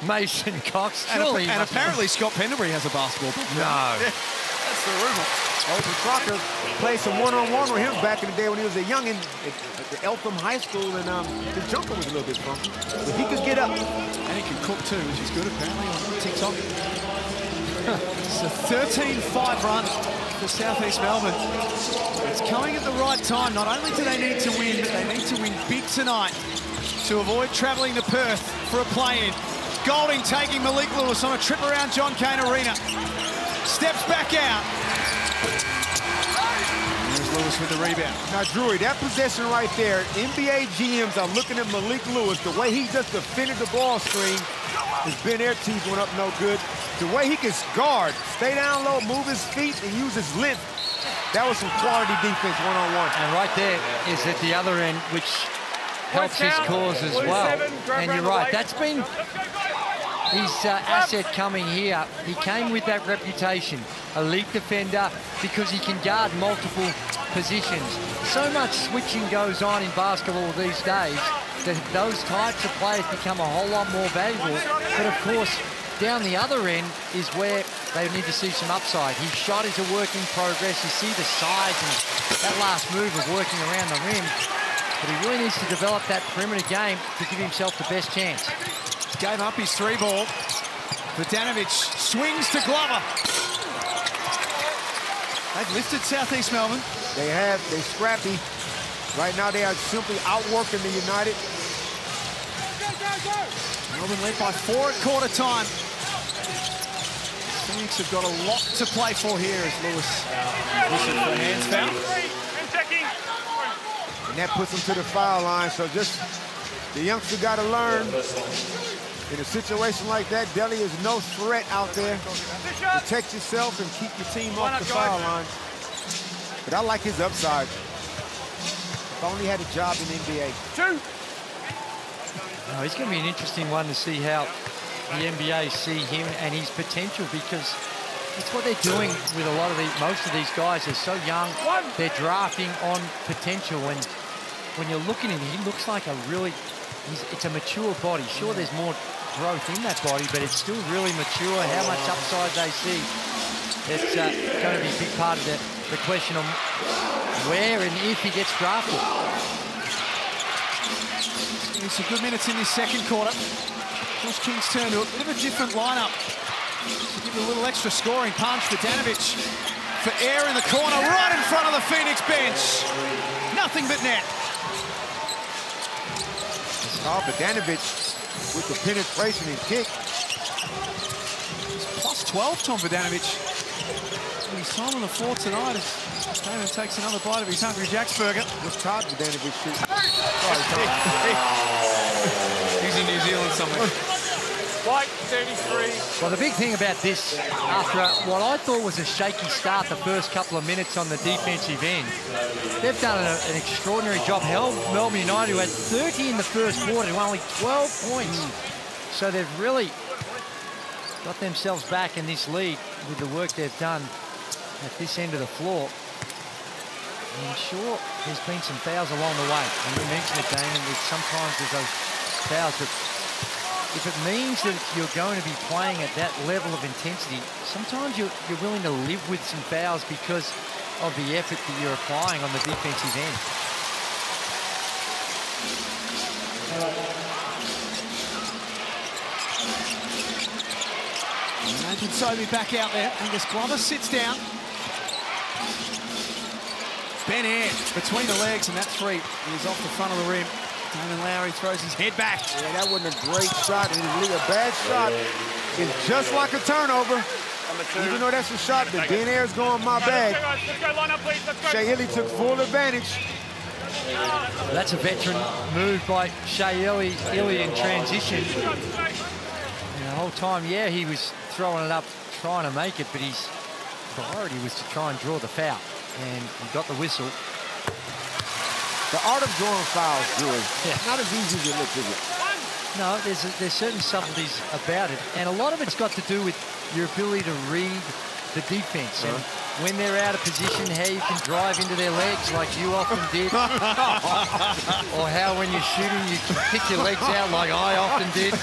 Mason Cox. And apparently Scott Pendlebury has a basketball. No. That's the rumor. Oh, Petrarca played some one-on-one with him back in the day when he was a youngin' at the Eltham High School, and the jumper was a little bit funky. But he could get up. And he can cook too, which is good apparently on TikTok. It's a 13-5 run for Southeast Melbourne. It's coming at the right time. Not only do they need to win, but they need to win big tonight to avoid travelling to Perth for a play-in. Goulding taking Malik Lewis on a trip around John Cain Arena. Steps back out. There's Lewis with the rebound. Now, Drury, that possession right there, NBA GMs are looking at Malik Lewis. The way he just defended the ball screen, his Ben Air tees went up no good. The way he can guard, stay down low, move his feet, and use his length. That was some quality defense one-on-one. And right there is at the other end, which helps his cause as well. And you're right, that's been his asset coming here. He came with that reputation, elite defender, because he can guard multiple positions. So much switching goes on in basketball these days that those types of players become a whole lot more valuable. But of course, down the other end is where they need to see some upside. His shot is a work in progress. You see the size and that last move of working around the rim. But he really needs to develop that perimeter game to give himself the best chance. Gave up his 3-ball. Vodanovic swings to Glover. They've lifted Southeast Melbourne. They have, they're scrappy. Right now they are simply outworking the United. Melbourne led by 4 at quarter time. Phoenix have got a lot to play for here as Lewis whistled for a hands foul. And that puts them to the foul line. So just the youngster got to learn. In a situation like that, Delhi is no threat out there. Protect yourself and keep your team off the foul line. But I like his upside. If I only had a job in the NBA. Oh, he's going to be an interesting one to see how the NBA see him and his potential, because that's what they're doing with a lot of these. Most of these guys, they're so young. They're drafting on potential, and when you're looking at him, he looks like a really. It's a mature body. Sure, there's more growth in that body, but it's still really mature. How much upside they see. It's going to be a big part of the question on where and if he gets drafted. Some good minutes in this second quarter. Josh King's turn to a bit of a different lineup. To give it a little extra scoring punch for Danovich. For air in the corner, right in front of the Phoenix bench. Nothing but net. But Danovich with the penetration and kick. It's plus 12, Tom Vodanovich. He's time on the floor tonight as Damon takes another bite of his Hungry Jack's burger. What's Todd Vodanovich shooting? He's in New Zealand somewhere. White, 33. Well, the big thing about this, after what I thought was a shaky start the first couple of minutes on the defensive end, they've done an extraordinary job. Melbourne United, who had 30 in the first quarter, to only 12 points. So they've really got themselves back in this lead with the work they've done at this end of the floor. And sure, there's been some fouls along the way. And you mentioned it, Damon, that sometimes there's those fouls, but if it means that you're going to be playing at that level of intensity, sometimes you're willing to live with some fouls because of the effort that you're applying on the defensive end. Nathan Sobey back out there. Angus Glover sits down. Ben Air between the legs, and that three is off the front of the rim. Damon Lowry throws his head back. Yeah, that wasn't a great shot. It was a bad shot. It's just like a turnover. Even though that's a shot, the Ben Air's going my bag. Let's go, line up, please. Let's go. Shea Illy took full advantage. That's a veteran move by Shea Illy in transition. And the whole time, yeah, he was throwing it up, trying to make it, but his priority was to try and draw the foul. And he got the whistle. The art of drawing fouls, Drew, not as easy as it looks, is it? No, there's certain subtleties about it. And a lot of it's got to do with your ability to read the defense. And when they're out of position, how you can drive into their legs like you often did. Or how when you're shooting, you can kick your legs out like I often did.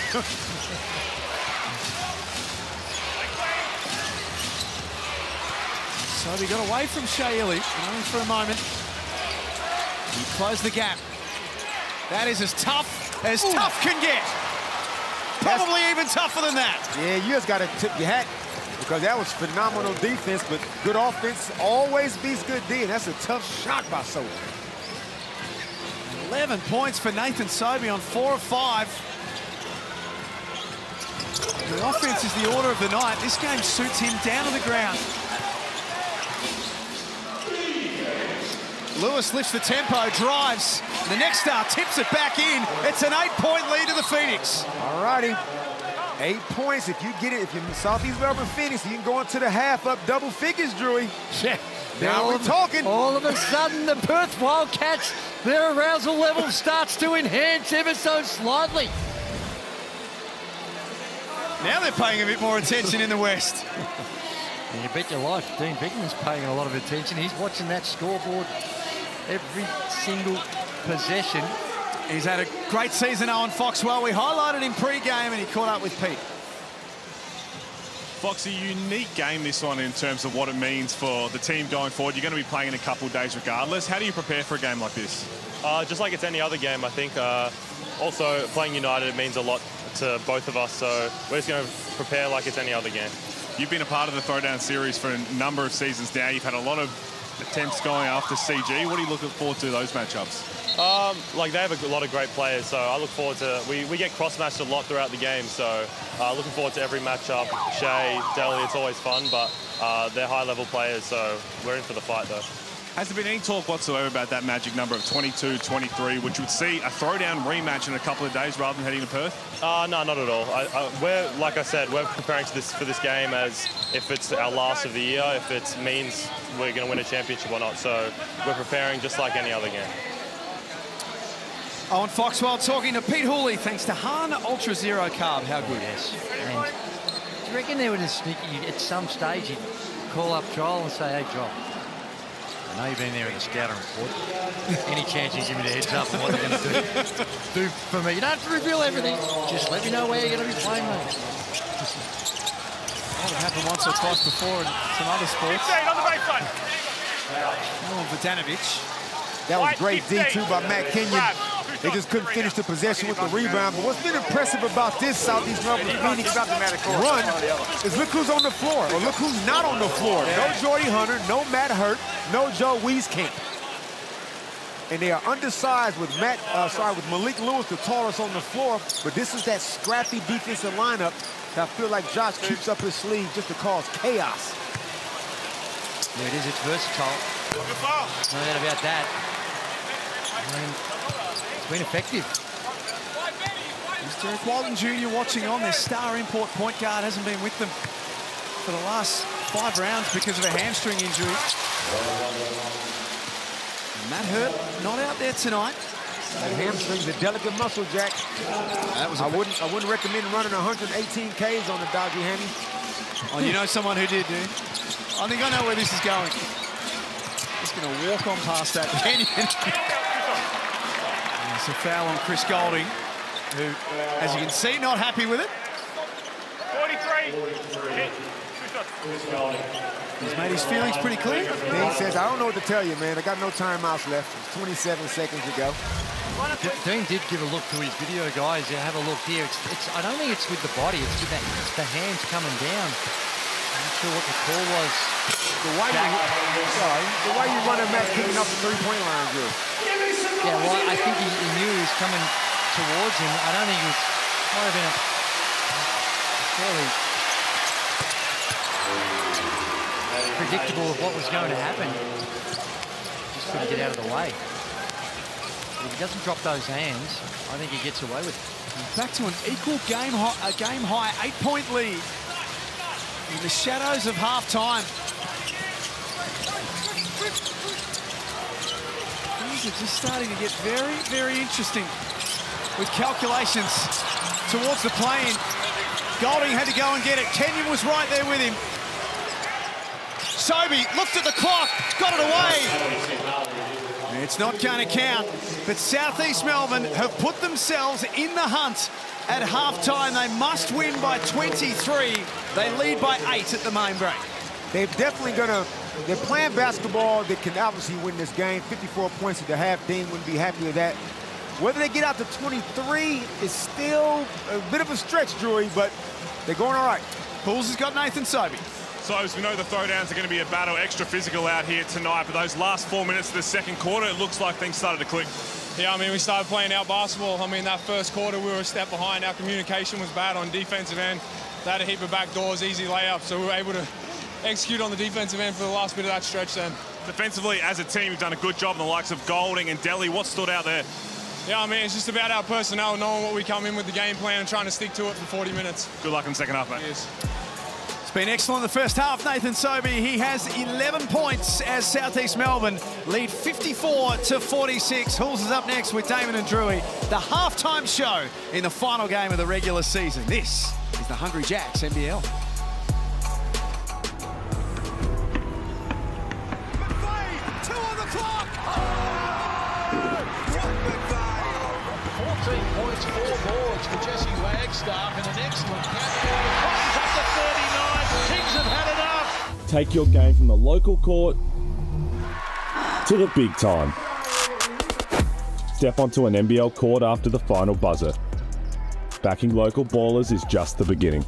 So he got away from Shea Illy, only for a moment. He closed the gap. That is as tough can get. Probably even tougher than that. Yeah, you just got to tip your hat because that was phenomenal defense, but good offense always beats good D, and that's a tough shot by Sobey. 11 points for Nathan Sobey on 4 of 5. The offense is the order of the night. This game suits him down to the ground. Lewis lifts the tempo, drives. The next star tips it back in. It's an 8-point lead to the Phoenix. All righty. 8 points. If you get it, if you're in Southeast Melbourne Phoenix, you can go into the half up double figures, Drewy. Yeah. Now we're talking. All of a sudden, the Perth Wildcats, their arousal level starts to enhance ever so slightly. Now they're paying a bit more attention in the West. And you bet your life, Dean Bickerman's paying a lot of attention. He's watching that scoreboard every single possession. He's had a great season, Owen Foxwell. We highlighted him pre-game and he caught up with Pete. Fox, a unique game, this one, in terms of what it means for the team going forward. You're going to be playing in a couple of days regardless. How do you prepare for a game like this? Just like it's any other game, I think. Also, playing United, it means a lot to both of us, so we're just going to prepare like it's any other game. You've been a part of the Throwdown series for a number of seasons now. You've had a lot of attempts going after CG. What are you looking forward to those matchups? Like, they have a lot of great players, so I look forward to... We get cross-matched a lot throughout the game, so looking forward to every matchup. Shea, Deli, it's always fun, but they're high-level players, so we're in for the fight, though. Has there been any talk whatsoever about that magic number of 22-23, which would see a Throwdown rematch in a couple of days rather than heading to Perth? No, not at all. We're, like I said, we're preparing for this game as if it's our last of the year, if it means we're going to win a championship or not. So we're preparing just like any other game. Owen Foxwell talking to Pete Hooley, thanks to Han Ultra Zero Carb. How good? Yes. And do you reckon there was a sneaky, at some stage, he'd call up Joel and say, hey, Joel, I know you've been there in the scouting report. Any chance you give me the heads up on what they're going to do for me? You don't have to reveal everything. Just let me know where you're going to be playing, mate. That have happened once or twice before in some other sports. 15 on the baseline. Vodanovich. That was great D2 by Matt Kenyon. They just couldn't finish the possession with the rebound. But what's been impressive about this Southeast Melbourne Phoenix run is look who's on the floor, or look who's not on the floor. No Jordy Hunter, no Matt Hurt, no Joe Wieskamp. And they are undersized with with Malik Lewis, the tallest on the floor. But this is that scrappy defensive lineup that I feel like Josh keeps up his sleeve just to cause chaos. Yeah, it is. It's versatile. No doubt about that. I mean, it's been effective. Is Derek Walton Jr. watching on? Their star import point guard hasn't been with them for the last 5 rounds because of a hamstring injury. Matt Hurt not out there tonight. That hamstring's a delicate muscle, Jack. I wouldn't recommend running 118 Ks on the dodgy hammy. Oh, you know someone who did, dude. I think I know where this is going. Just going to walk on past that canyon. It's a foul on Chris Golding, who, as you can see, not happy with it. 43. He's made his feelings pretty clear. Dean says, I don't know what to tell you, man. I got no timeouts left. It's 27 seconds to go. Dean did give a look to his video, guys. You have a look here. I don't think it's with the body. It's with the hands coming down. I'm not sure what the call was. The way you run a match kicking off the three-point line, Drew. Yeah, well, I think he knew he was coming towards him. I don't think he was. Might have been a fairly predictable of what was going to happen. Just couldn't get out of the way. If he doesn't drop those hands, I think he gets away with it. Back to an equal game high 8-point lead in the shadows of half-time. Things are just starting to get very, very interesting with calculations towards the play-in. Golding had to go and get it. Kenyon was right there with him. Sobey looked at the clock, got it away. It's not going to count, but Southeast Melbourne have put themselves in the hunt at halftime. They must win by 23. They lead by 8 at the main break. They're definitely they're playing basketball. They can obviously win this game. 54 points at the half. Dean wouldn't be happy with that. Whether they get out to 23 is still a bit of a stretch, Drew, but they're going all right. Bulls has got Nathan Sobey. So as we know, the throwdowns are going to be a battle, extra physical out here tonight. But those last 4 minutes of the second quarter, it looks like things started to click. Yeah, I mean, we started playing our basketball. I mean, that first quarter, we were a step behind. Our communication was bad on defensive end. They had a heap of back doors, easy layups, so we were able to execute on the defensive end for the last bit of that stretch then. Defensively, as a team, you've done a good job in the likes of Golding and Delhi. What stood out there? Yeah, I mean, it's just about our personnel, knowing what we come in with the game plan and trying to stick to it for 40 minutes. Good luck in the second half, mate. Cheers. Been excellent in the first half, Nathan Sobey. He has 11 points as Southeast Melbourne lead 54-46. Hulls is up next with Damon and Drewy. The halftime show in the final game of the regular season. This is the Hungry Jacks NBL. Two on the clock. 14 points, 4 boards for Jesse Wagstaff, and an excellent catch. Up to 39. Kings have had enough. Take your game from the local court to the big time. Step onto an NBL court after the final buzzer. Backing local ballers is just the beginning.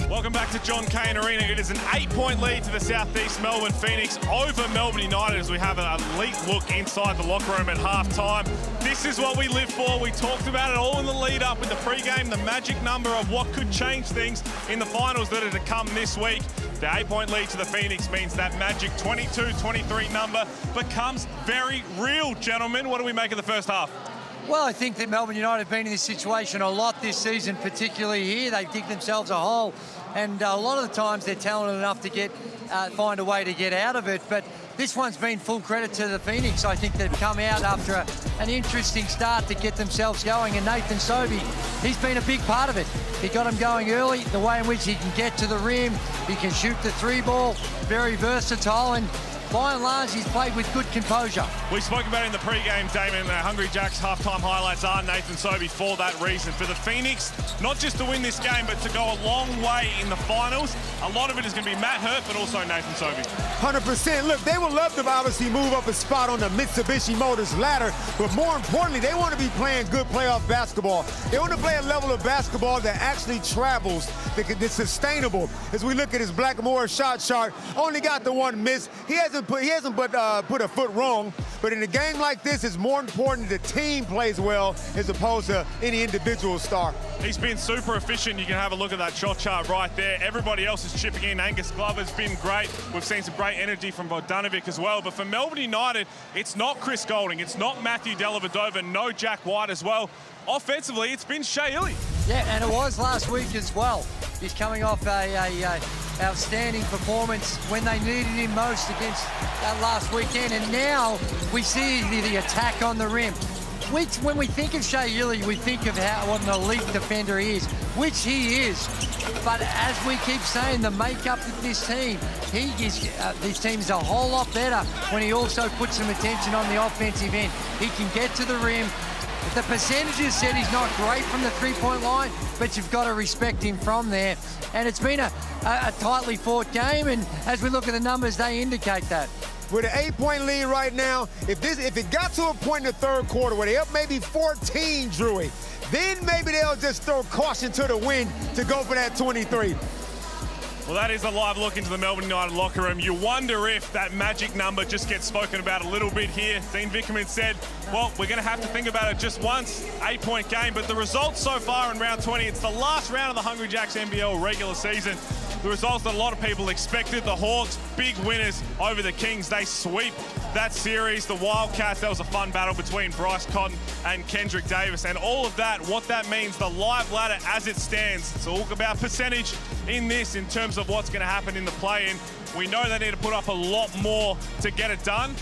Welcome back to John Cain Arena. It is an 8-point lead to the Southeast Melbourne Phoenix over Melbourne United as we have an elite look inside the locker room at halftime. This is what we live for. We talked about it all in the lead up in the pre-game, the magic number of what could change things in the finals that are to come this week. The 8-point lead to the Phoenix means that magic 22-23 number becomes very real, gentlemen. What do we make of the first half? Well, I think that Melbourne United have been in this situation a lot this season, particularly here. They've digged themselves a hole, and a lot of the times they're talented enough to find a way to get out of it. But this one's been full credit to the Phoenix. I think they've come out after an interesting start to get themselves going, and Nathan Sobey, he's been a big part of it. He got him going early, the way in which he can get to the rim, he can shoot the three ball, very versatile, and by and large, he's played with good composure. We spoke about it in the pre-game, Damon. The Hungry Jacks halftime highlights are Nathan Sobey for that reason. For the Phoenix, not just to win this game, but to go a long way in the finals. A lot of it is going to be Matt Hurt, but also Nathan Sobey. 100%. Look, they would love to obviously move up a spot on the Mitsubishi Motors ladder, but more importantly, they want to be playing good playoff basketball. They want to play a level of basketball that actually travels, that's sustainable. As we look at his Blackmore shot chart, only got the one miss. He hasn't put a foot wrong, but in a game like this, it's more important the team plays well as opposed to any individual star. He's been super efficient. You can have a look at that shot chart right there. Everybody else is chipping in. Angus Glover's been great. We've seen some great energy from Bogdanovic as well. But for Melbourne United, it's not Chris Golding. It's not Matthew Dellavedova. No Jack White as well. Offensively, it's been Shea Ili. Yeah, and it was last week as well. He's coming off a outstanding performance when they needed him most against that last weekend. And now we see the attack on the rim. Which, when we think of Shea Ili, we think of what an elite defender he is, which he is. But as we keep saying, the makeup of this team, this team is a whole lot better when he also puts some attention on the offensive end. He can get to the rim. The percentages said he's not great from the three-point line, but you've got to respect him from there. And it's been a tightly fought game, and as we look at the numbers, they indicate that. With an 8-point lead right now, if it got to a point in the third quarter where they up maybe 14, Drewy, then maybe they'll just throw caution to the wind to go for that 23. Well, that is a live look into the Melbourne United locker room. You wonder if that magic number just gets spoken about a little bit here. Dean Vickerman said, well, we're going to have to think about it just once, 8-point game. But the results so far in round 20, it's the last round of the Hungry Jacks NBL regular season. The results that a lot of people expected. The Hawks, big winners over the Kings. They sweep that series. The Wildcats, that was a fun battle between Bryce Cotton and Kendrick Davis. And all of that, what that means, the live ladder as it stands. It's all about percentage in this in terms of what's going to happen in the play-in. We know they need to put up a lot more to get it done.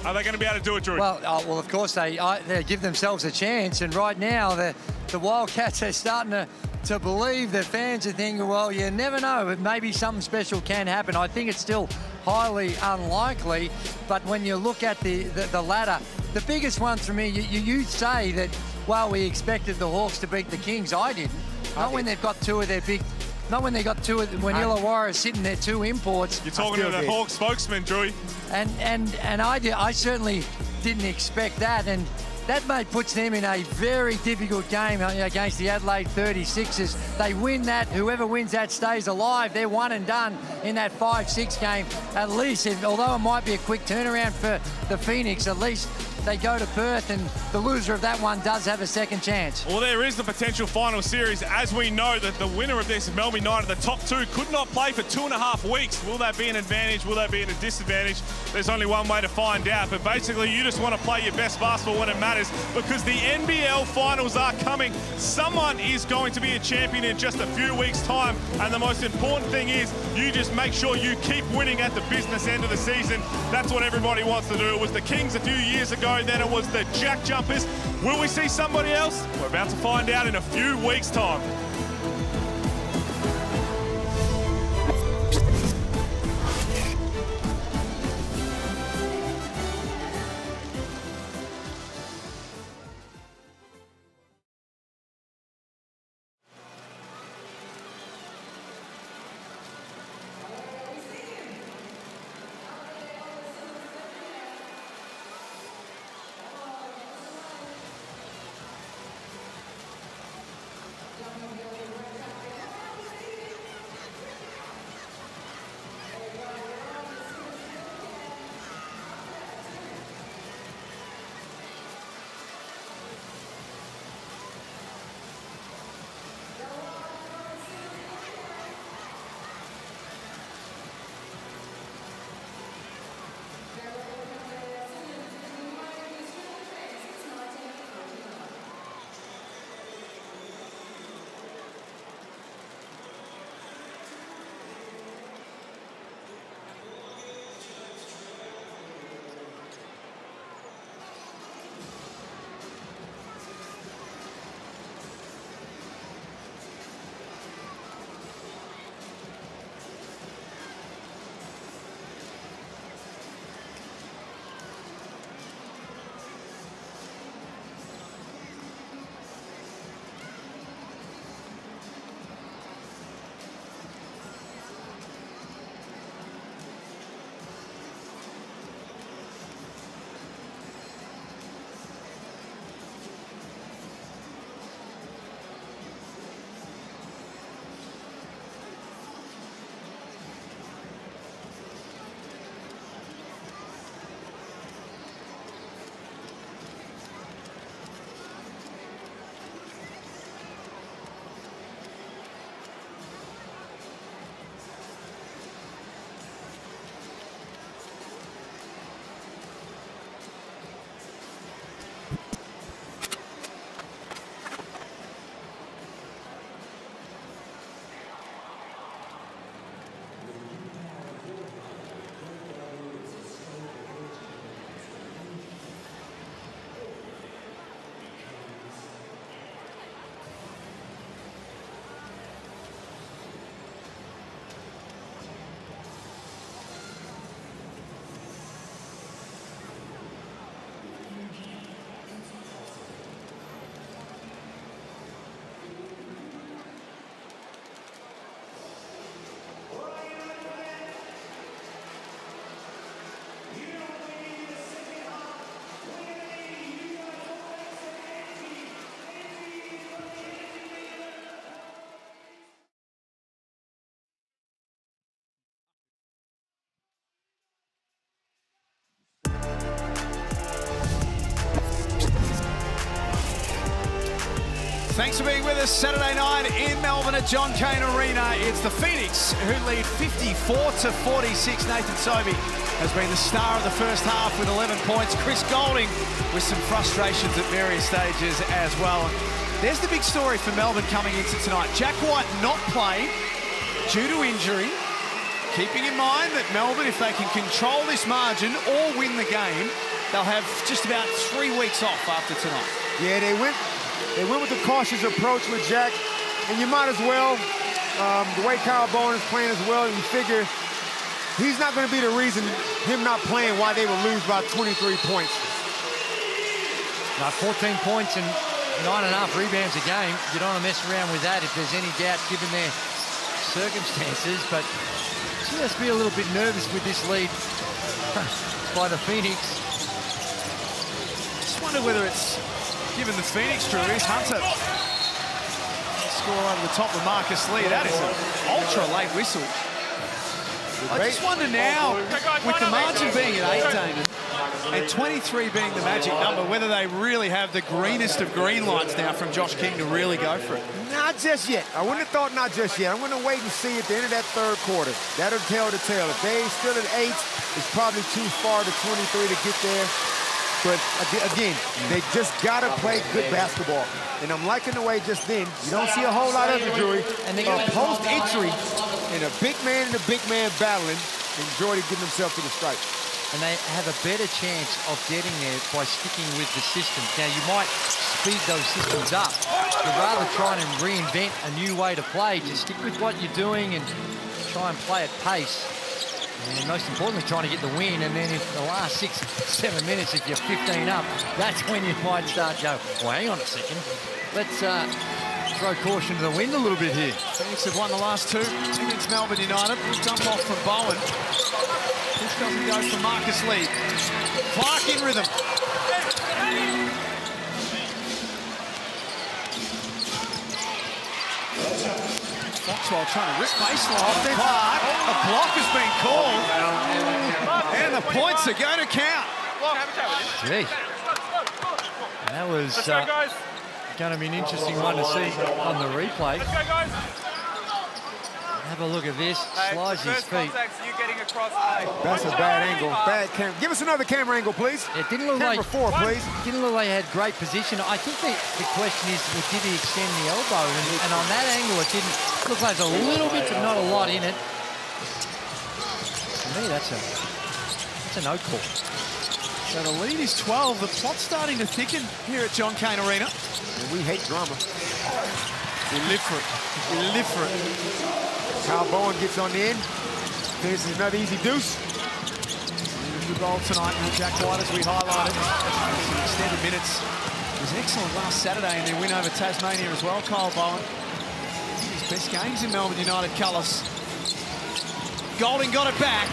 Are they going to be able to do it, Drew? Well, of course, they give themselves a chance. And right now, the Wildcats are starting to believe. The fans are thinking, well, you never know, but maybe something special can happen. I think it's still highly unlikely, but when you look at the ladder, the biggest one for me, you say that, well, we expected the Hawks to beat the Kings. I didn't. Not when they've got two of their big... Not when they got when Illawarra is sitting there, two imports. You're talking to the Hawks spokesman, Drewy. And I certainly didn't expect that. And puts them in a very difficult game against the Adelaide 36ers. They win that. Whoever wins that stays alive. They're one and done in that 5-6 game. At least, although it might be a quick turnaround for the Phoenix, at least they go to Perth, and the loser of that one does have a second chance. Well, there is the potential final series. As we know that the winner of this, Melbourne United, the top two, could not play for 2.5 weeks. Will that be an advantage? Will that be a disadvantage? There's only one way to find out. But basically, you just want to play your best basketball when it matters, because the NBL finals are coming. Someone is going to be a champion in just a few weeks' time. And the most important thing is you just make sure you keep winning at the business end of the season. That's what everybody wants to do. It was the Kings a few years ago. Then it was the Jack Jumpers. Will we see somebody else? We're about to find out in a few weeks' time. Thanks for being with us Saturday night in Melbourne at John Cain Arena. It's the Phoenix who lead 54-46. Nathan Sobey has been the star of the first half with 11 points. Chris Goulding with some frustrations at various stages as well. There's the big story for Melbourne coming into tonight. Jack White not playing due to injury. Keeping in mind that Melbourne, if they can control this margin or win the game, they'll have just about 3 weeks off after tonight. Yeah, they went with the cautious approach with Jack, and you might as well. The way Kyle Bowen is playing as well, you figure he's not going to be the reason, him not playing, why they will lose by 23 points. Now, 14 points and 9.5 rebounds a game. You don't want to mess around with that if there's any doubt given their circumstances, but just be a little bit nervous with this lead by the Phoenix. wonder whether it's given the Phoenix crew. Here's Hunter. Score over the top of Marcus Lee. That is an ultra late whistle. I just wonder now, with the margin being at 8, Damon, and 23 being the magic number, whether they really have the greenest of green lights now from Josh King to really go for it. Not just yet. I wouldn't have thought not just yet. I'm going to wait and see at the end of that third quarter. That'll tell the tale. If they still at 8, it's probably too far to 23 to get there. But again, they just got to play good basketball. And I'm liking the way just then, you don't see a whole lot of it, Drury. And they got post-entry in a big man and a big man battling, and Jordy getting himself to the stripe. And they have a better chance of getting there by sticking with the system. Now, you might speed those systems up, but rather trying to reinvent a new way to play, just stick with what you're doing and try and play at pace. And most importantly, trying to get the win. And then if the last 6, 7 minutes, if you're 15 up, that's when you might start to go, well, hang on a second. Let's throw caution to the wind a little bit here. Phoenix have won the last 2 against Melbourne United. Dump off from Bowen. This doesn't go for Marcus Lee. Clark in rhythm. Foxwell trying to rip baseline. Clark. A block has been called. And the points are going to count. Gee. That was going to be an interesting one to see on the replay. Have a look at this. Slides his feet. That's a bad angle. Bad camera. Give us another camera angle, please. It didn't look Camera 4, please. Didn't look like he had great position. I think the question is, well, did he extend the elbow? And on that angle, it didn't look like there's a little bit, but not a lot in it. To me, that's a no call. So the lead is 12. The plot's starting to thicken here at John Cain Arena. And we hate drama. We live for it. We live for it. Kyle Bowen gets on the end. This is another easy deuce. The goal tonight from Jack White, as we highlighted. Some extended minutes. It was excellent last Saturday in their win over Tasmania as well, Kyle Bowen. His best games in Melbourne United colours. Golding got it back.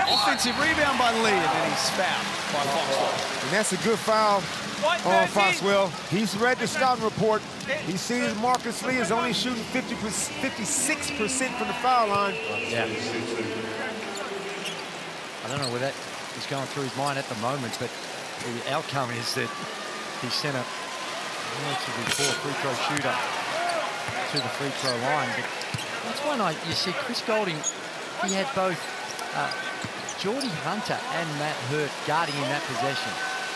Offensive rebound by Lee, and then he's fouled by Foxwell. And that's a good foul on Foxwell. He's read the scouting report. He sees Marcus Lee is only shooting 56% from the foul line. Yeah. I don't know where that is going through his mind at the moment, but the outcome is that he sent a relatively poor free throw shooter to the free throw line. But that's when you see Chris Golding, he had both Geordie Hunter and Matt Hurt guarding in that possession.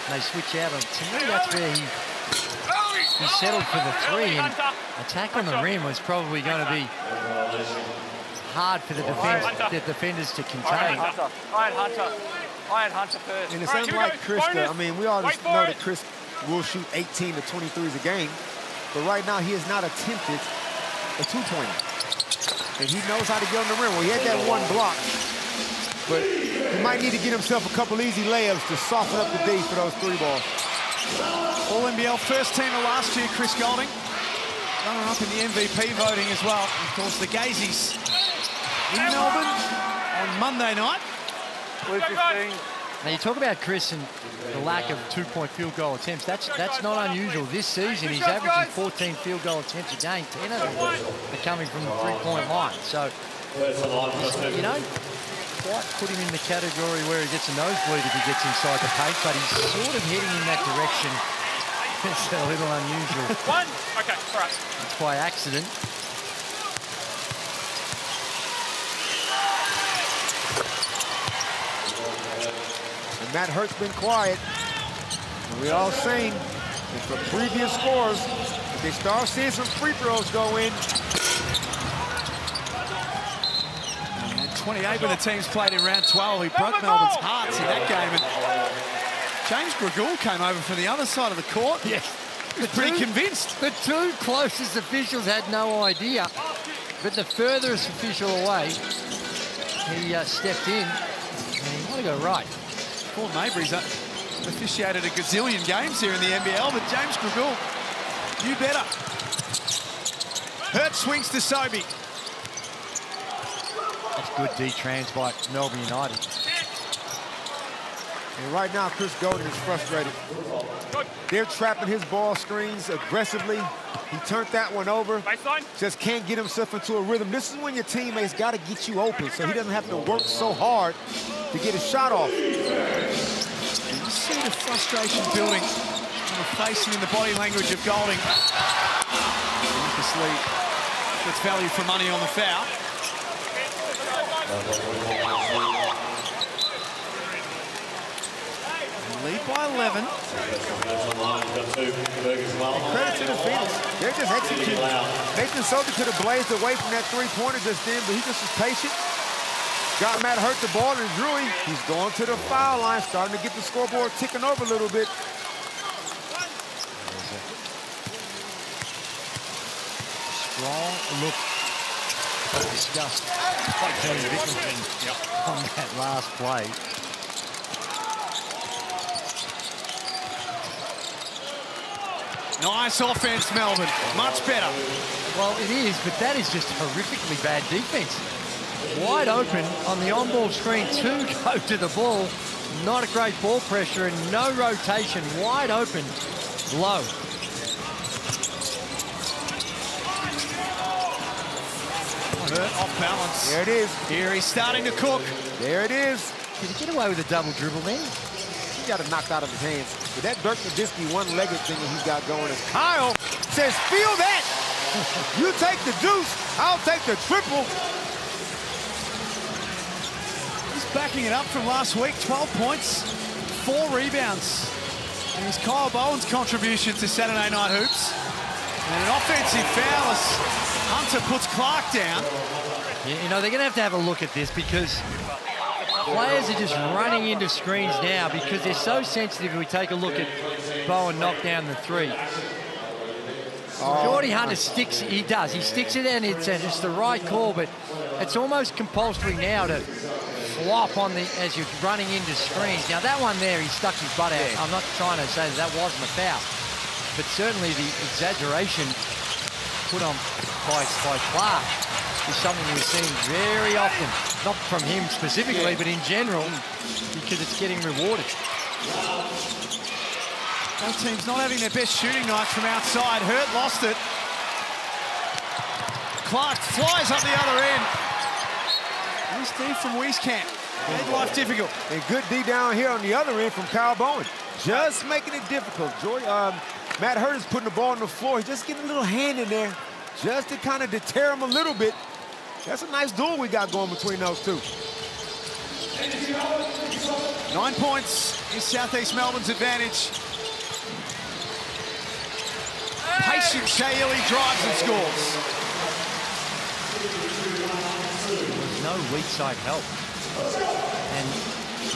And they switch out, and to me, that's where he settled for the 3, and attack on the rim was probably going to be hard for the defenders to contain. I had Hunter first. And it's unlike Chris, I mean, we all just know that Chris will shoot 18 to 23s a game, but right now he has not attempted a 2-pointer. And he knows how to get on the rim. Well, he had that one block, but he might need to get himself a couple easy layups to soften up the D for those 3 balls. All-NBL first teamer last year, Chris Golding. Runner-up in the MVP voting as well. And of course, the Gazies in Melbourne on Monday night. Now, you talk about Chris and the lack of 2-point field goal attempts. That's not unusual. This season, he's averaging 14 field goal attempts a game. 10 of them are coming from the 3-point line. So, you know, quite put him in the category where he gets a nosebleed if he gets inside the paint, but he's sort of heading in that direction. It's a little unusual. Okay, all right. It's by accident. And Matt Hurt's been quiet. And we all seen that from previous scores, if they start seeing some free throws go in. 28 when the teams played in round 12. He broke Melbourne's hearts in that game. And James Gregool came over from the other side of the court. Yes. Pretty convinced. The 2 closest officials had no idea, but the furthest official away, he stepped in, and he wanted to go right. Paul Mabry's officiated a gazillion games here in the NBL, but James Gregool, you better. Hurt swings to Sobey. That's good D-trans by Melbourne United. And right now, Chris Golden is frustrated. They're trapping his ball screens aggressively. He turned that one over. Baseline. Just can't get himself into a rhythm. This is when your teammates got to get you open so he doesn't have to work so hard to get his shot off. You see the frustration building in the face and in the body language of Golding. Lucas Lee gets value for money on the foul. Lead by 11. And credit to the Phoenix. They're just executing. Nathan Soldier could have blazed away from that three-pointer just then, but he just was patient. Got Matt Hurt the ball, and Drewy, he's going to the foul line, starting to get the scoreboard ticking over a little bit. Strong look. Disgust. Like James Dickinson on that last play. Nice offense, Melbourne. Much better. Well, it is, but that is just horrifically bad defense. Wide open on the on-ball screen to go to the ball. Not a great ball pressure and no rotation. Wide open, low. Off balance. There it is. Here he's starting to cook. There it is. Did he get away with a double dribble then? He got it knocked out of his hands. But that Dirk Nowitzki one-legged thing that he's got going is Kyle says, feel that. You take the deuce, I'll take the triple. He's backing it up from last week. 12 points, 4 rebounds. And it's Kyle Bowen's contribution to Saturday Night Hoops. And an offensive foul as Hunter puts Clark down. Yeah, you know, they're going to have a look at this because players are just running into screens now because they're so sensitive. If we take a look at Bowen knock down the three. Geordie Hunter sticks, he does. He sticks it and it's the right call, but it's almost compulsory now to flop on the as you're running into screens. Now that one there, he stuck his butt out. I'm not trying to say that wasn't a foul, but certainly the exaggeration put on by Clark is something we're seeing very often. Not from him specifically, but in general, because it's getting rewarded. Both teams not having their best shooting nights from outside. Hurt lost it. Clark flies up the other end. Nice D from Wieskamp. Made life difficult. And good D down here on the other end from Kyle Bowen. Just making it difficult. Matt Hurt is putting the ball on the floor. He's just getting a little hand in there just to kind of deter him a little bit. That's a nice duel we got going between those two. 9 points is Southeast Melbourne's advantage. Patient Shayeli drives and scores. There's no weak side help. And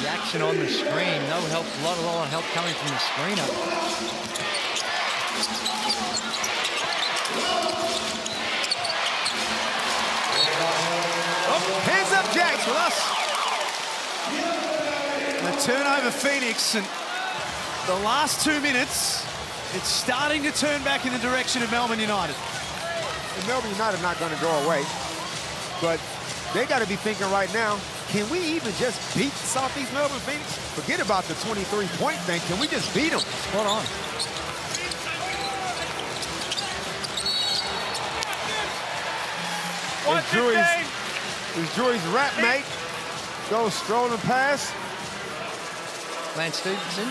the action on the screen, no help, a lot of help coming from the screener. Hands up, Jacks, with us. The turnover Phoenix, and the last 2 minutes, it's starting to turn back in the direction of Melbourne United. And Melbourne United not going to go away, but they got to be thinking right now, can we even just beat Southeast Melbourne Phoenix? Forget about the 23-point thing. Can we just beat them? Spot on. Drew's rap mate goes strolling past. Lance Stevenson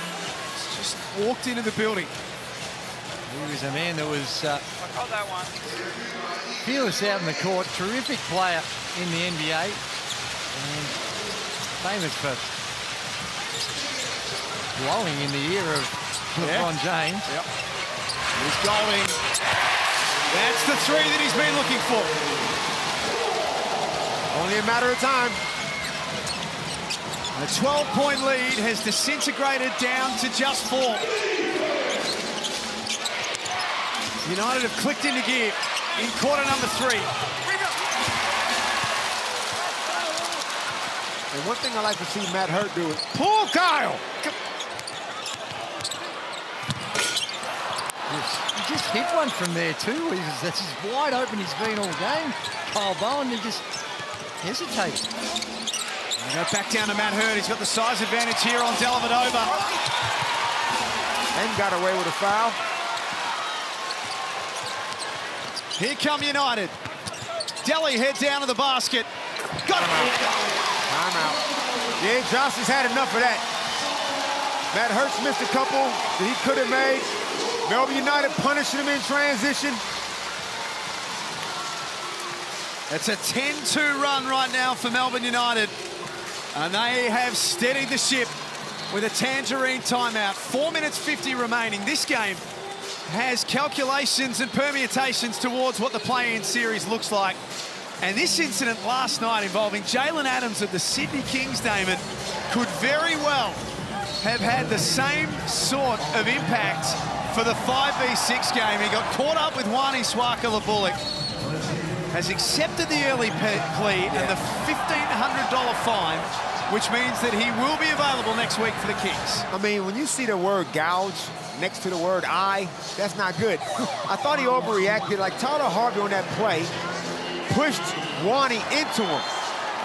just walked into the building. He was a man that was fearless out in the court. Terrific player in the NBA. And famous for blowing in the ear of LeBron James. Yep. Here's Golding. That's the three that he's been looking for. Only a matter of time. A 12-point lead has disintegrated down to just 4. United have clicked into gear in quarter number 3. And one thing I like to see Matt Hurt do is pull Kyle. He just hit one from there too. That's as wide open he's been all game. Kyle Bowen, he just hesitated. They go back down to Matt Hurd. He's got the size advantage here on Dellavedova. And got away with a foul. Here come United. Delhi head down to the basket. Got it. Timeout. Yeah, Johnson's had enough of that. Matt Hurst missed a couple that he could have made. Melbourne United punishing him in transition. It's a 10-2 run right now for Melbourne United. And they have steadied the ship with a tangerine timeout. 4 minutes 50 remaining. This game has calculations and permutations towards what the play-in series looks like. And this incident last night involving Jalen Adams of the Sydney Kings, Damon, could very well have had the same sort of impact for the 5v6 game. He got caught up with Wani Swaka-Labulik, has accepted the early plea and the $1,500 fine, which means that he will be available next week for the Kings. I mean, when you see the word gouge next to the word eye, that's not good. I thought he overreacted. Like Tyler Harvey on that play pushed Wani into him.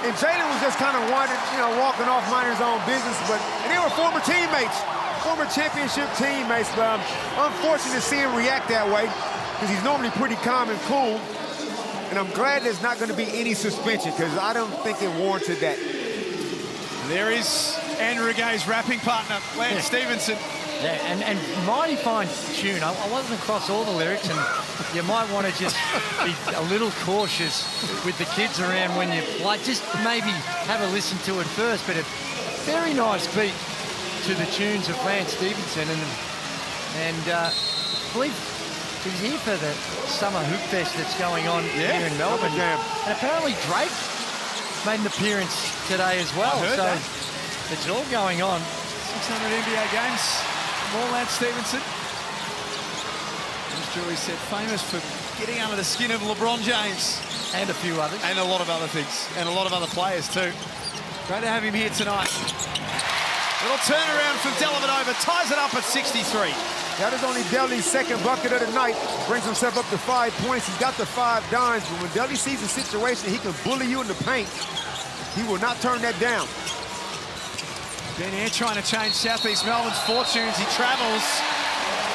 And Jalen was just kind of walking off, minding his own business. And they were former teammates, former championship teammates. But unfortunate to see him react that way because he's normally pretty calm and cool. And I'm glad there's not going to be any suspension because I don't think it warranted that. There is Andrew Gay's rapping partner, Lance Stevenson. Yeah, and mighty fine tune. I wasn't across all the lyrics, and you might want to just be a little cautious with the kids around when you play. Just maybe have a listen to it first, but a very nice beat to the tunes of Lance Stevenson. And I believe he was here for the Summer Hoop Fest that's going on here in Melbourne. And apparently Drake made an appearance today as well. So that. It's all going on. 600 NBA games. More Lance Stevenson. As Julie said, famous for getting under the skin of LeBron James. And a few others. And a lot of other things. And a lot of other players too. Great to have him here tonight. Little turnaround from Dellavedova. Ties it up at 63. That is only Delhi's second bucket of the night. Brings himself up to 5 points. He's got the 5 dimes. But when Delhi sees a situation he can bully you in the paint, he will not turn that down. Ben Air trying to change Southeast Melbourne's fortunes. He travels.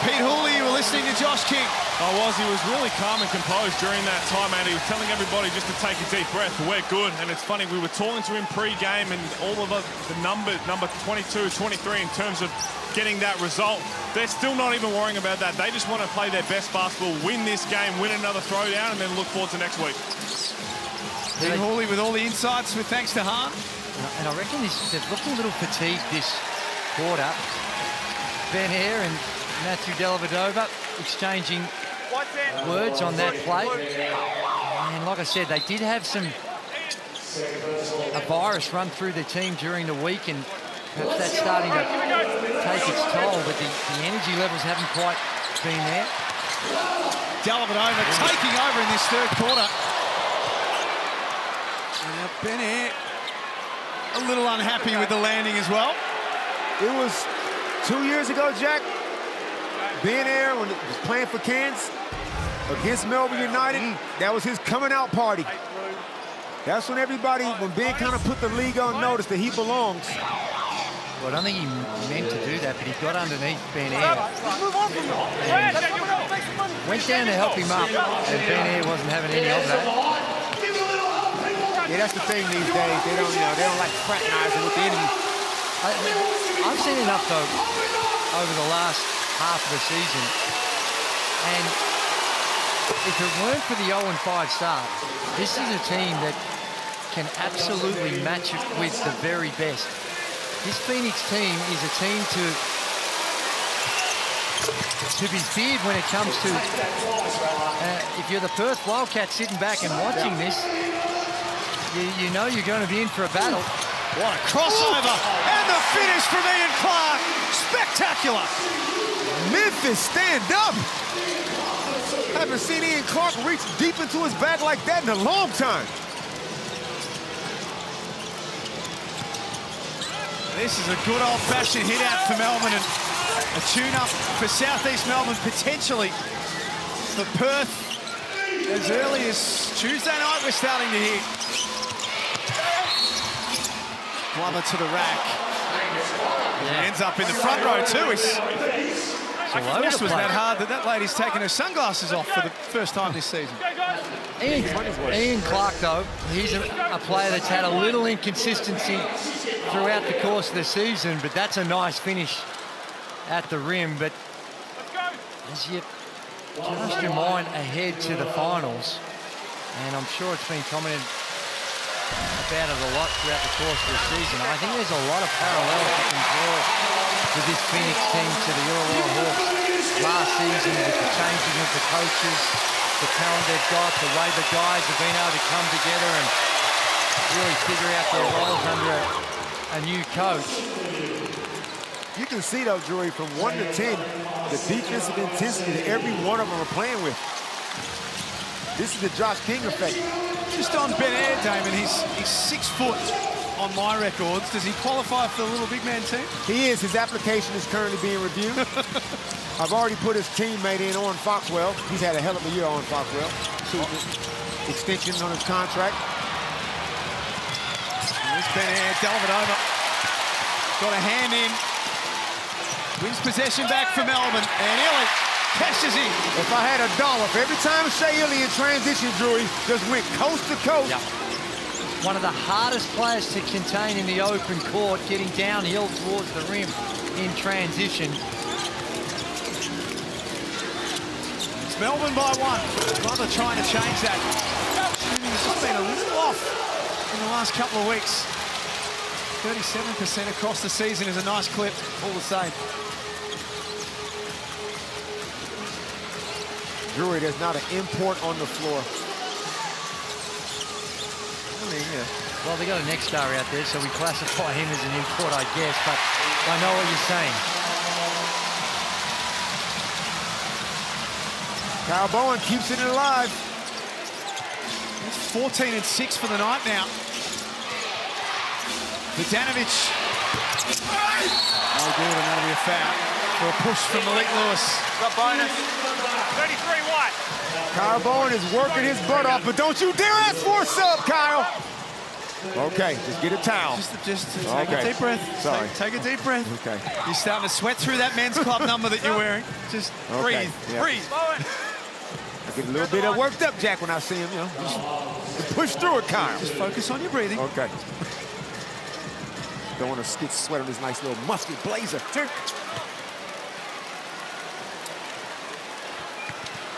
Pete Hooley, you were listening to Josh King. I was. He was really calm and composed during that time, and he was telling everybody just to take a deep breath. We're good. And it's funny, we were talking to him pre-game, and all of us, the number 22, 23 in terms of getting that result, they're still not even worrying about that. They just want to play their best basketball, win this game, win another throwdown, and then look forward to next week. Pete Hooley with all the insights with thanks to Hahn. And I reckon they've looked a little fatigued this quarter. Ben Air and Matthew Dellavedova exchanging words on that play. And like I said, they did have a virus run through the team during the week, and perhaps that's starting to take its toll, but the energy levels haven't quite been there. Dellavedova taking over in this third quarter. And now Ben Air a little unhappy with the landing as well. It was 2 years ago, Jack. Ben Air, when he was playing for Cairns against Melbourne United, that was his coming out party. That's when Ben kind of put the league on notice that he belongs. Well, I don't think he meant to do that, but he got underneath Ben Air. Went down to help him up, and Ben Air wasn't having any of that. Yeah, that's the thing these days. They don't like fraternizing with the enemy. I've seen enough, though, over the last half of the season. And if it weren't for the 0-5 start, this is a team that can absolutely match it with the very best. This Phoenix team is a team to be feared when it comes to, if you're the Perth Wildcats sitting back and watching this, you know you're going to be in for a battle. What a crossover. And the finish from Ian Clark. Spectacular. Memphis, stand up. Haven't seen Ian Clark reach deep into his bag like that in a long time. This is a good old-fashioned hit out for Melbourne, and a tune-up for Southeast Melbourne potentially. For Perth, as early as Tuesday night, we're starting to hear. Glover to the rack. He ends up in the front row too. This was that hard that lady's taken her sunglasses off for the first time this season. Ian Clark, though, he's a player that's had a little inconsistency throughout the course of the season, but that's a nice finish at the rim. But as you cast your mind ahead to the finals, and I'm sure it's been commented about it a lot throughout the course of the season, I think there's a lot of parallels you can draw with this Phoenix team to the Illawarra Hawks last season, with the changing of the coaches, the talent they've got, the way the guys have been able to come together and really figure out their roles under a new coach. You can see, though, Drew, from 1 to 10, the defensive intensity that every one of them are playing with. This is the Josh King effect. Just on Ben Air, Damon, he's 6 foot on my records. Does he qualify for the little big man team? He is. His application is currently being reviewed. I've already put his teammate in, Owen Foxwell. He's had a hell of a year, Owen Foxwell. Extension on his contract. Here's Ben Air, Delvedova. Got a hand in. Wins possession back for Melbourne, and Illy cashes in. If I had $1 for every time Shea Illy in transition, Drew, just went coast to coast. Yep. One of the hardest players to contain in the open court, getting downhill towards the rim in transition. It's Melbourne by 1. Rather trying to change that. Shooting has just been a little off in the last couple of weeks. 37% across the season is a nice clip, all the same. Drury, there's not an import on the floor. I mean, yeah. Well, they got an X-star out there, so we classify him as an import, I guess, but I know what you're saying. Kyle Bowen keeps it alive. It's 14 and 6 for the night now. Vidanovic. No good, and that'll be a foul for a push from Malik Lewis. Got bonus. 33 White. Kyle Bowen is working his butt off, but don't you dare ask for a sub, Kyle. Okay, just get a towel. Just take a deep breath. Sorry. Take a deep breath. Okay. You're starting to sweat through that men's club number that you're wearing. Just breathe, breathe. I get a little bit worked up, Jack, when I see him, you know. Just push through it, Kyle. Just focus on your breathing. Okay. Don't want to get sweat on this nice little musket blazer.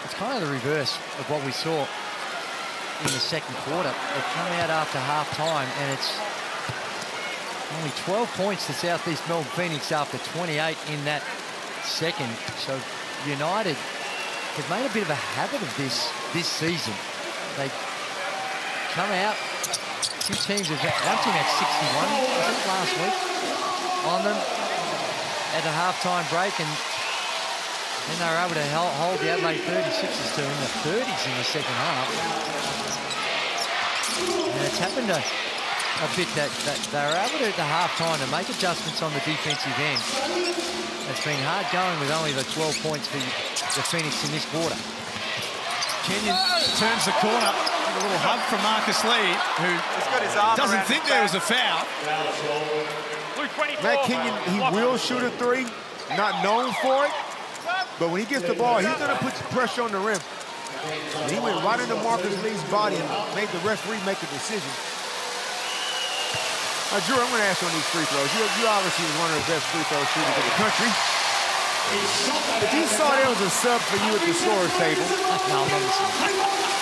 It's kind of the reverse of what we saw in the second quarter. They've come out after half-time, and it's only 12 points to Southeast Melbourne Phoenix after 28 in that second. So United have made a bit of a habit of this season. They come out. Two teams have one team had 61, I think, last week on them at a halftime break, and then they were able to hold the Adelaide 36ers to in the 30s in the second half. And it's happened a bit that they were able to at the halftime to make adjustments on the defensive end. It's been hard going with only the 12 points for the Phoenix in this quarter. Kenyon turns the corner. A little hug from Marcus Lee, who doesn't think there was a foul. Matt Kenyon, he will shoot a three, not known for it, but when he gets the ball, he's going to put pressure on the rim. And he went right into Marcus Lee's body and made the referee make a decision. Drew, I'm going to ask you on these free throws. You obviously was one of the best free throw shooters in the country. If you saw there was a sub for you at the scorer's table,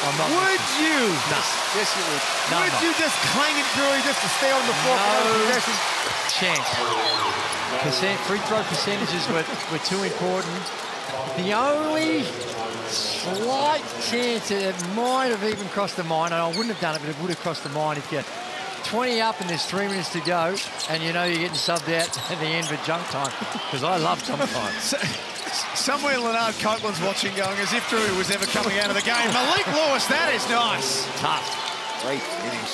I'm not would you? No. Yes, you would. No, would you just clang it, Drury, just to stay on the floor for possession? Chance. Free throw percentages were too important. The only slight chance that it might have even crossed the mind, and I wouldn't have done it, but it would have crossed the mind if you're 20 up and there's 3 minutes to go, and you know you're getting subbed out at the end for junk time, because I love junk time. Somewhere Leonard Copeland's watching going as if Drew was ever coming out of the game. Malik Lewis, that is nice. Tough. Great finish.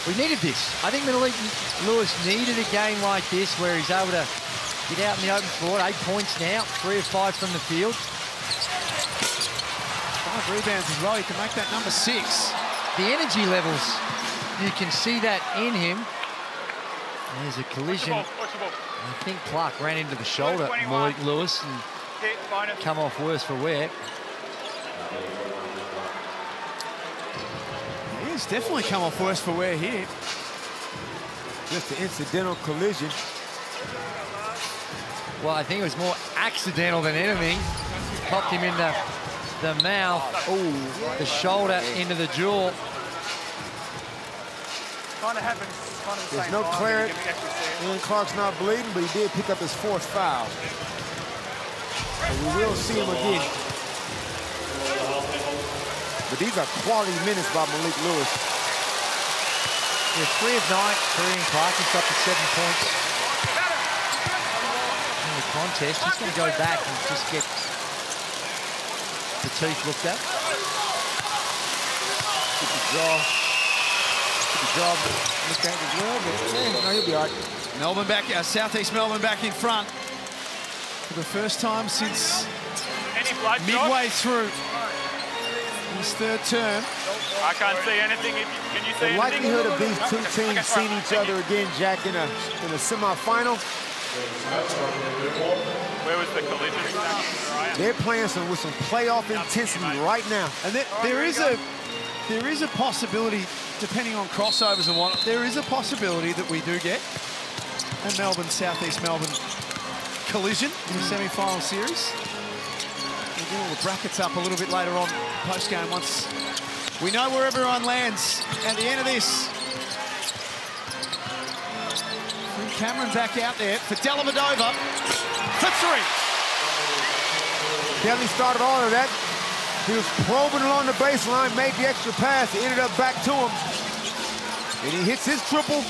We needed this. I think Malik Lewis needed a game like this where he's able to get out in the open floor. 8 points now, 3 of 5 from the field. 5 rebounds as well. He can make that number 6. The energy levels You can see that in him. There's a collision. I think Clark ran into the shoulder, Malik Lewis, and come off worse for wear. He's definitely come off worse for wear here. Just an incidental collision. Well, I think it was more accidental than anything. Popped him into the mouth. Oh, the shoulder into the jaw. Kind of happens. Kind of the There's same no time, clearance. you get the extra Ian Clark's not bleeding, but he did pick up his 4th foul. So we will see him again. But these are quality minutes by Malik Lewis. Yeah, 3 of 9 for Ian Clark. He's got the 7 points in the contest. He's going to go back and just get the teeth looked at. Get the jaw. Get the jaw looked at as well, but yeah, no, he'll be all right. Melbourne back, Southeast Melbourne back in front for the first time since midway through his 3rd term. I can't see anything. Can you see The anything? likelihood of these two teams seeing each other again, Jack, in a semifinal. Where was the collision exactly? They're playing with some playoff intensity right now. And there is a possibility, depending on crossovers and whatnot, there is a possibility that we do get a Melbourne, Southeast Melbourne collision in the semi-final series. We'll get all the brackets up a little bit later on post-game once we know where everyone lands at the end of this. Cameron back out there for Dellavedova for 3. Kelly started all of that. He was probing along the baseline, made the extra pass. It ended up back to him. And he hits his triple.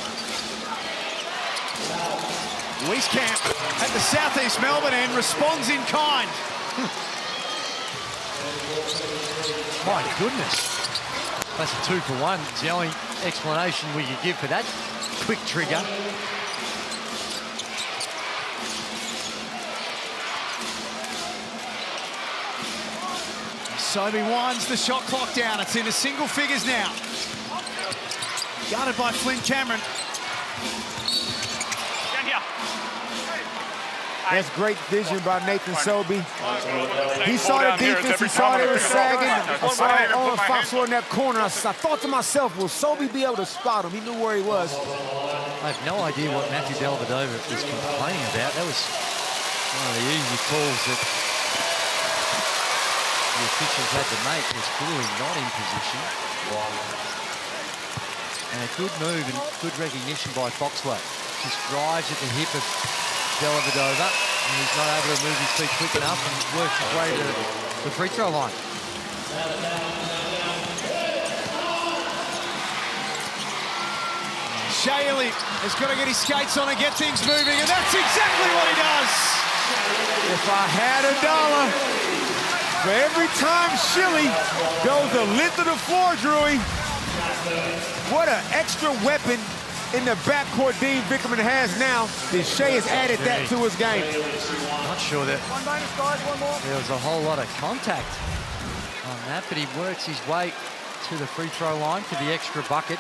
Wieskamp at the Southeast Melbourne end responds in kind. My goodness. That's a 2 for 1. It's the only explanation we could give for that quick trigger. Sobey winds the shot clock down. It's into single figures now. Guarded by Flynn Cameron. That's great vision by Nathan Sobey. He saw the defense, he saw they were sagging. I saw Owen Fox in that corner. I thought to myself, will Sobey be able to spot him? He knew where he was. I have no idea what Matthew Dellavedova was complaining about. That was one of the easy calls that the officials had to make. Was clearly not in position. And a good move and good recognition by Foxway. Just drives at the hip of Dellavedova, and he's not able to move his feet quick enough and work his way to the free throw line. Shaylee has got to get his skates on and get things moving, and that's exactly what he does. If I had $1 for every time Shilly goes the length of the floor, Drewy, what an extra weapon in the backcourt Dean Vickerman has now. Shea has added that to his game. Not sure that there was a whole lot of contact on that, but he works his way to the free throw line for the extra bucket.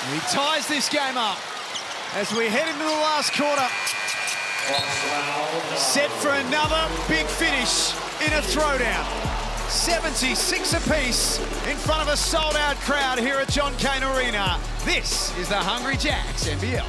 He ties this game up as we head into the last quarter. Set for another big finish in a throwdown. 76 apiece in front of a sold-out crowd here at John Cain Arena. This is the Hungry Jacks NBL.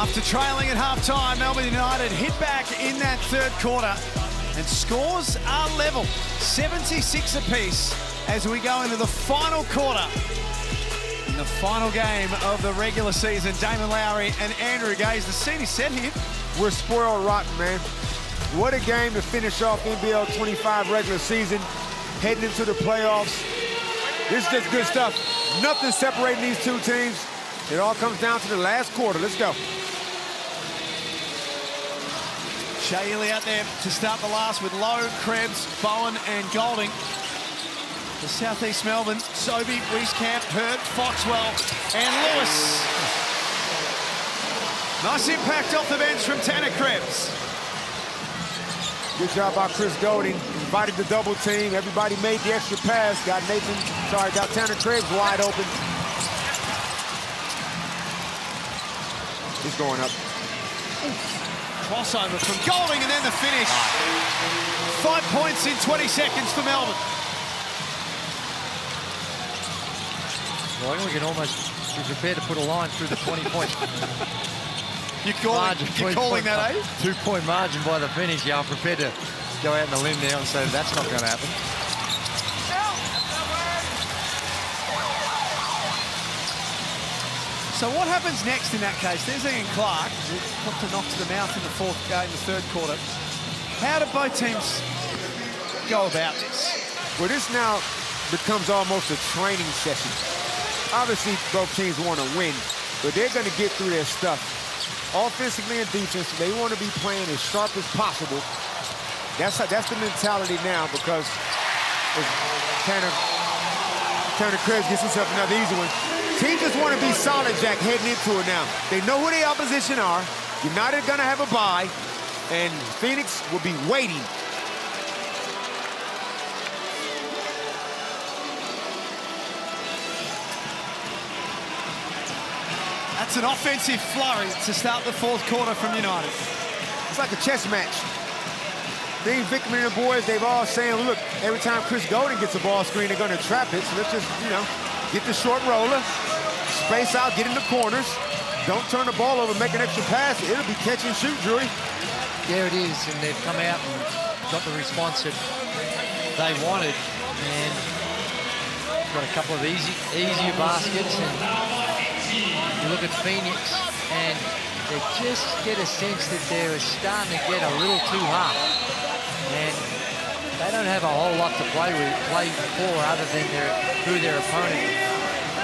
After trailing at half-time, Melbourne United hit back in that third quarter, and scores are level, 76 apiece, as we go into the final quarter. In the final game of the regular season, Damon Lowry and Andrew Gaze, the scene is set here. We're spoiled rotten, man. What a game to finish off NBL 25 regular season, heading into the playoffs. This is just good stuff. Nothing separating these two teams. It all comes down to the last quarter. Let's go. Shea Ely out there to start the last with Lowe, Krebs, Bowen and Golding. The Southeast Melbourne, Sobey, Wieskamp, Hurt, Foxwell and Lewis. Nice impact off the bench from Tanner Krebs. Good job by Chris Golding. Invited the double team. Everybody made the extra pass. Got Tanner Krebs wide open. He's going up. Crossover from Golding and then the finish. 5 points in 20 seconds for Melbourne. Well, I think we can almost be prepared to put a line through the 20-point You're calling that, eh? 2-point margin by the finish. Yeah, I'm prepared to go out on the limb now and say that's not going to happen. So what happens next in that case? There's Ian Clark, who put the knock to the mouth in the third quarter. How do both teams go about this? Well, this now becomes almost a training session. Obviously, both teams want to win, but they're going to get through their stuff. Offensively and defensively, they want to be playing as sharp as possible. That's the mentality now, because Tanner Krebs gets himself another easy one. Teams just want to be solid, Jack, heading into it now. They know who the opposition are. United going to have a bye, and Phoenix will be waiting. That's an offensive flurry to start the fourth quarter from United. It's like a chess match. Dean Vickman and the boys, they've all saying, look, every time Chris Golding gets a ball screen, they're going to trap it. So let's just, get the short roller, space out, get in the corners. Don't turn the ball over, make an extra pass. It'll be catch and shoot, Drury. There it is, and they've come out and got the response that they wanted. And got a couple of easier baskets. And you look at Phoenix, and they just get a sense that they're starting to get a little too hot. And they don't have a whole lot to play for other than who their opponent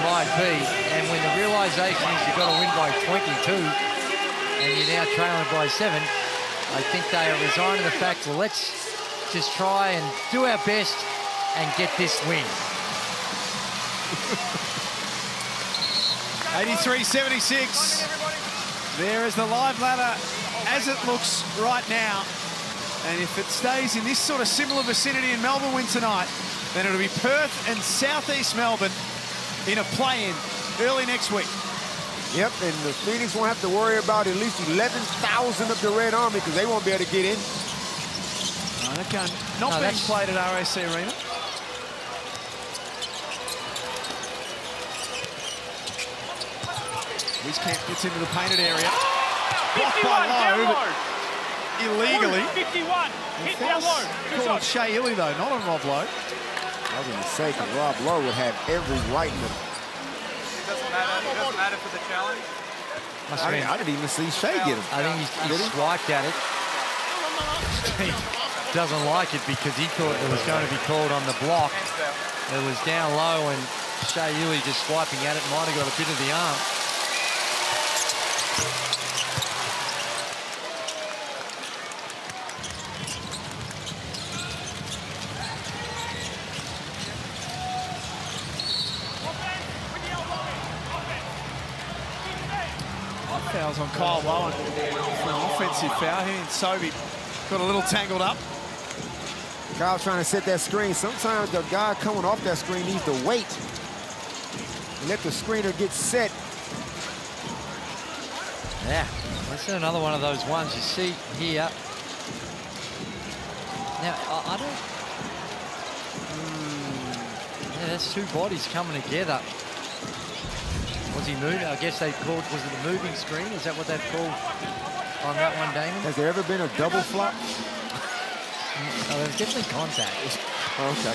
might be. And when the realization is you've got to win by 22 and you're now trailing by 7, I think they are resigned to the fact, well, let's just try and do our best and get this win. 83-76. There is the live ladder as it looks right now. And if it stays in this sort of similar vicinity and Melbourne win tonight, then it'll be Perth and Southeast Melbourne in a play-in early next week. Yep, and the Phoenix won't have to worry about at least 11,000 of the Red Army, because they won't be able to get in. Not being played at RAC Arena. Wieskamp gets into the painted area. Blocked by Lowe, but illegally. 51. Hit down Lowe. Call on Shea Ely, though, not on Rob Lowe. I was going to say, because Rob Lowe would have every right in the... It doesn't matter for the challenge. I didn't even see Shea get him. I think he swiped at it. Doesn't like it because he thought it was going to be called on the block. It was down low, and Shea Ely just swiping at it might have got a bit of the arm. Fouls on Kyle Bowen for an offensive foul here, and Sobey got a little tangled up. Kyle trying to set that screen. Sometimes the guy coming off that screen needs to wait and let the screener get set. Yeah, that's another one of those ones you see here. Now, I don't... Yeah, that's two bodies coming together. Was he moving? I guess they called, was it a moving screen? Is that what they've called on that one, Damon? Has there ever been a double flop? Oh, there's definitely contact. Oh, okay.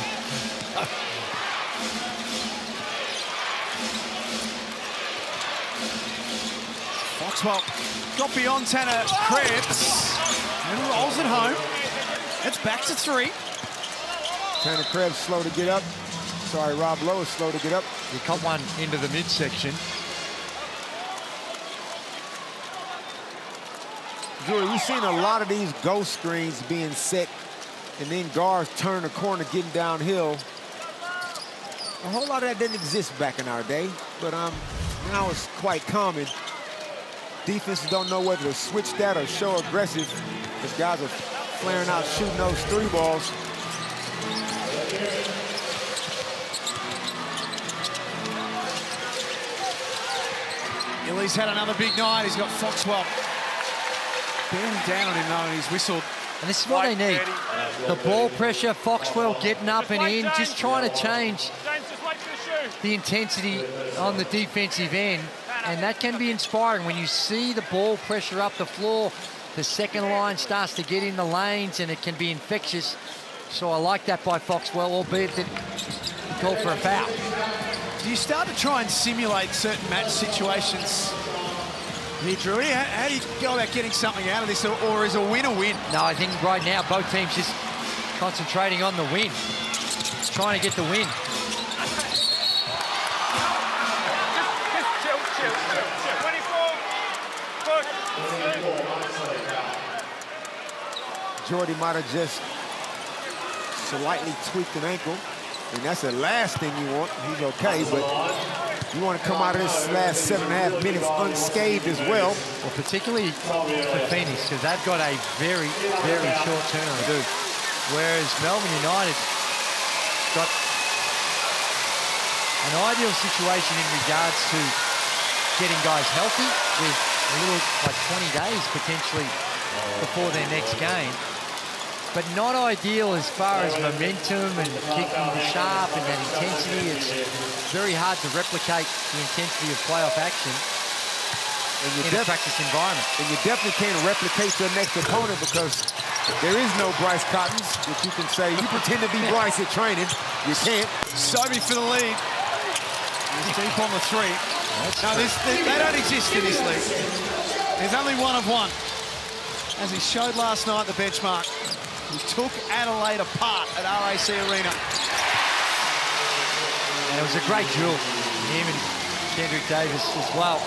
Foxwell got beyond Tanner Krebs and rolls it home. It's back to 3. Tanner Krebs slow to get up. Sorry, Rob Lowe is slow to get up. He caught one into the midsection. Julie, we've seen a lot of these ghost screens being set and then guards turn the corner getting downhill. A whole lot of that didn't exist back in our day, but now it's quite common. Defenses don't know whether to switch that or show aggressive because guys are flaring out shooting those 3 balls. Illy's had another big night. He's got Foxwell bearing down on him though, and he's whistled. And this is what they need. The ball pressure, Foxwell getting up and in, just trying to change the intensity on the defensive end. And that can be inspiring when you see the ball pressure up the floor. The second line starts to get in the lanes and it can be infectious. So I like that by Foxwell, albeit that he called for a foul. Do you start to try and simulate certain match situations here, Drew? How do you go about getting something out of this, or is a win a win? No, I think right now both teams just concentrating on the win, trying to get the win. Jordy might have just slightly tweaked an ankle. And that's the last thing you want. He's okay, but you want to come out of this last 7.5 minutes unscathed as well. Well, particularly for Phoenix, because they've got a very, very short turnaround. Whereas Melbourne United got an ideal situation in regards to getting guys healthy with a little, like 20 days potentially before their next game. But not ideal as far as momentum and kicking the sharp and that intensity. It's very hard to replicate the intensity of playoff action in a practice environment. And you definitely can't replicate your next opponent because there is no Bryce Cottons that you can say, you pretend to be Bryce at training. You can't. Sobey for the lead. He's deep on the 3. No, they don't exist in this league. There's only one of one. As he showed last night, the benchmark. He took Adelaide apart at RAC Arena. And it was a great duel. Him and Kendrick Davis as well.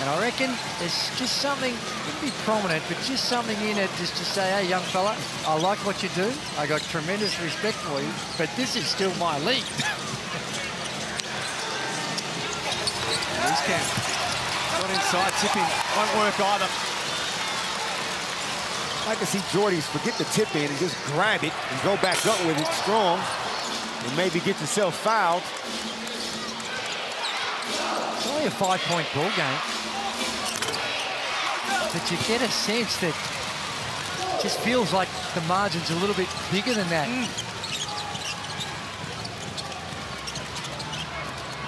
And I reckon there's just something, it wouldn't be prominent, but just something in it just to say, hey, young fella, I like what you do. I got tremendous respect for you, but this is still my league. He's camp. Got inside, tipping. Won't work either. I can see Jordy's forget the tip in and just grab it and go back up with it strong and maybe get yourself fouled. It's only a 5-point ball game. But you get a sense that it just feels like the margin's a little bit bigger than that.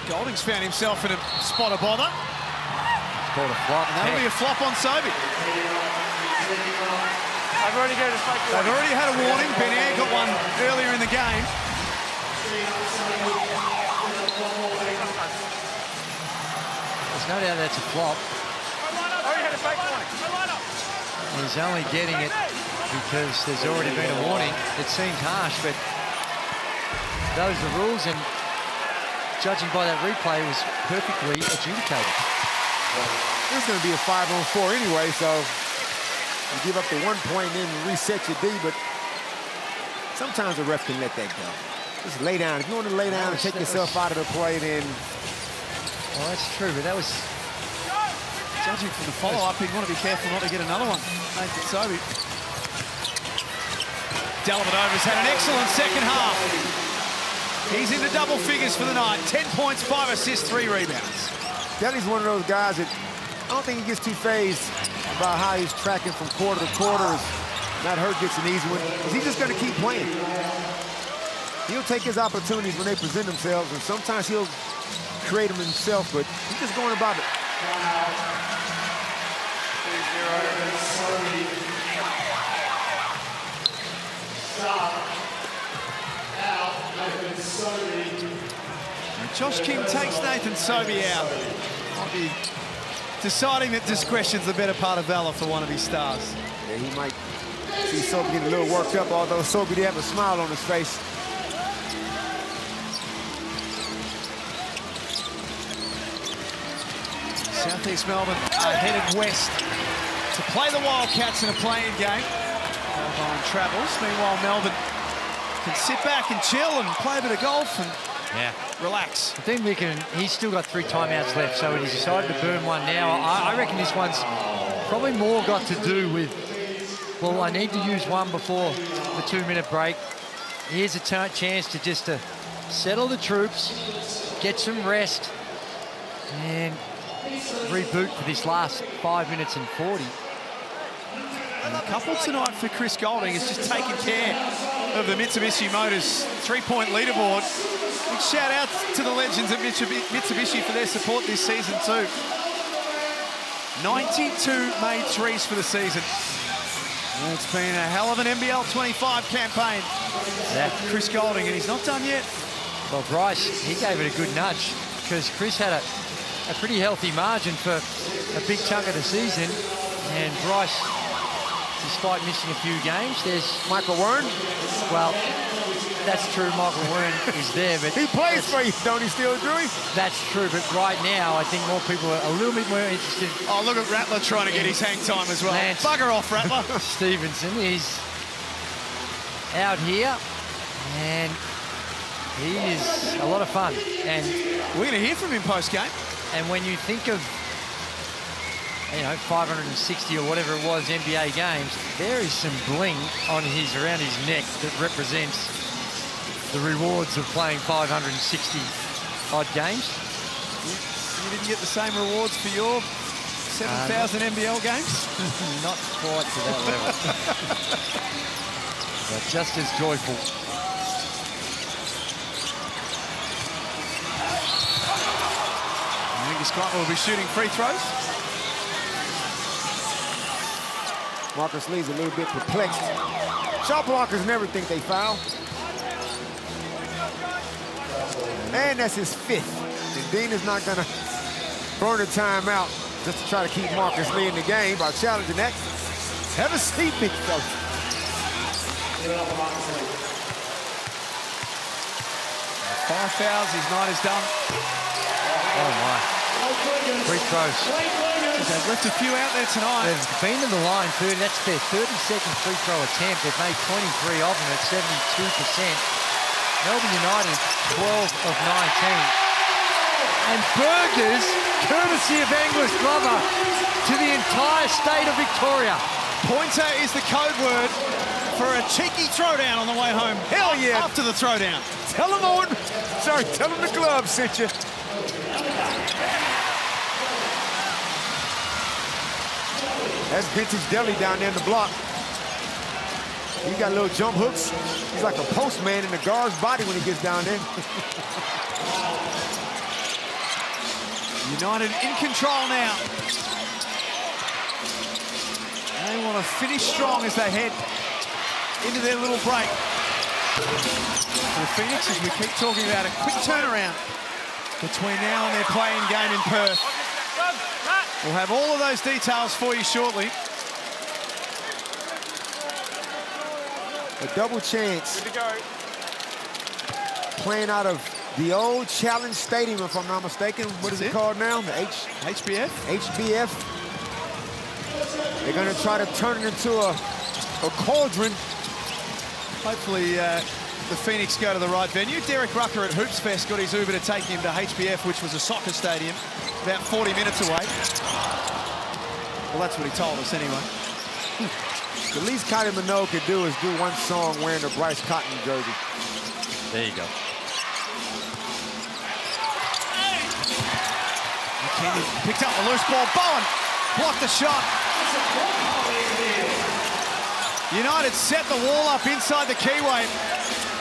Golding's found himself in a spot of bother. Called a flop. And that'll be a flop on Sobey. They've already got a fake warning. They've already had a warning. Ben Air got one earlier in the game. There's no doubt that's a flop. Already had a fake warning. He's only getting it because there's already been a warning. It seems harsh, but those are the rules, and judging by that replay, was perfectly adjudicated. This is going to be a 5-on-4 anyway, so you give up the 1 point and then reset your D, but sometimes the ref can let that go. Just lay down. If you want to lay down and take yourself out of the play, then... Well, that's true, but that was... Judging from the follow-up, he'd want to be careful not to get another one. Nathan Sobey. Dellavedova's had an excellent second half. He's into double figures for the night. 10 points, 5 assists, 3 rebounds. Delly's one of those guys that I don't think he gets too phased about how he's tracking from quarter to quarter. Matt Hurt gets an easy one. He's just going to keep playing. He'll take his opportunities when they present themselves, and sometimes he'll create them himself, but he's just going about it. And Josh King takes Nathan Sobey out. Might be deciding that discretion's the better part of valor for one of his stars. Yeah, he might see Sobey getting a little worked up, although Sobey did have a smile on his face. Southeast Melbourne headed west to play the Wildcats in a play-in game. Melbourne travels. Meanwhile, Melbourne can sit back and chill and play a bit of golf and relax. I think he's still got 3 timeouts left, so he's decided to burn one now. I reckon this one's probably more got to do with, well, I need to use one before the 2-minute break. Here's a chance to just settle the troops, get some rest, and reboot for this last 5 minutes and 40. And a couple tonight for Chris Golding is just taking care of the Mitsubishi Motors 3-point leaderboard. Big shout out to the legends at Mitsubishi for their support this season too. 92 made threes for the season. And it's been a hell of an NBL25 campaign. Yeah. Chris Golding, and he's not done yet. Well, Bryce, he gave it a good nudge because Chris had a pretty healthy margin for a big chunk of the season. And Bryce, despite missing a few games, there's Michael Wern. Well, that's true, Michael Wern is there, but... He plays for you, don't he still, Drewy? That's true, but right now, I think more people are a little bit more interested... Oh, look at Rattler trying to get his hang time as well. Lance Bugger off, Rattler. Stevenson is out here, and he is a lot of fun. And we're going to hear from him post-game. And when you think of, 560 or whatever it was NBA games, there is some bling around his neck that represents the rewards of playing 560 odd games. You didn't get the same rewards for your 7,000 NBL games? Not quite to that level. But just as joyful. Scott will be shooting free throws. Marcus Lee's a little bit perplexed. Shot blockers never think they foul. And that's his 5th. And Dean is not going to burn a timeout just to try to keep Marcus Lee in the game by challenging that. Have a seat, big fella. 5 fouls, his night is done. Oh, my. Free throws. They've left a few out there tonight. They've been to the line, that's their 32nd free throw attempt. They've made 23 of them at 72%. Melbourne United, 12 of 19. And burgers, courtesy of Angus Glover, to the entire state of Victoria. Pointer is the code word for a cheeky throwdown on the way home. Hell yeah. After the throwdown. Tell him tell him the club sent you. That's Vintage Deli down there in the block. He got little jump hooks. He's like a postman in the guard's body when he gets down there. United in control now. They want to finish strong as they head into their little break. For the Phoenix, as we keep talking about, a quick turnaround between now and their play-in game in Perth. We'll have all of those details for you shortly. A double chance. Good to go. Playing out of the old Challenge Stadium, if I'm not mistaken. What is it called now? The HBF? HBF. They're going to try to turn it into a cauldron. Hopefully the Phoenix go to the right venue. Derek Rucker at Hoops Fest got his Uber to take him to HBF, which was a soccer stadium, about 40 minutes away. Well, that's what he told us anyway. The least Kylie Minogue could do is do one song wearing the Bryce Cotton jersey. There you go. McKinney picked up the loose ball. Bowen blocked the shot. United set the wall up inside the keyway.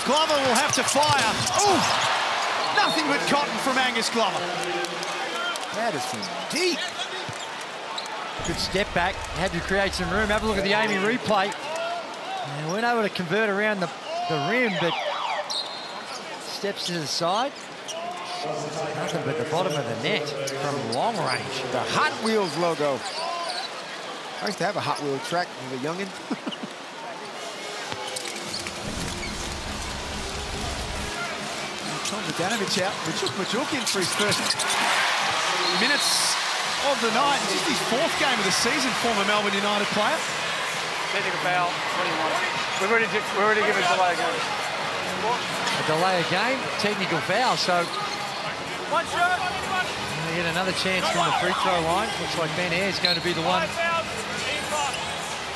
Glover will have to fire. Ooh! Nothing but cotton from Angus Glover. That is from deep. Good step back, had to create some room. Have a look at the Amy replay. And weren't able to convert around the rim, but steps to the side. Nothing but the bottom of the net from long range. The Hot Wheels logo. I used to have a Hot Wheel track as a youngin'. Tom Bogdanovic out. Majuk in for his first minutes of the night. This is his fourth game of the season, former Melbourne United player. Technical foul, 21. We've already given a delay game. A delay of game, technical foul, so One shot. they get another chance from the free throw line. Looks like Ben Ayres is going to be the one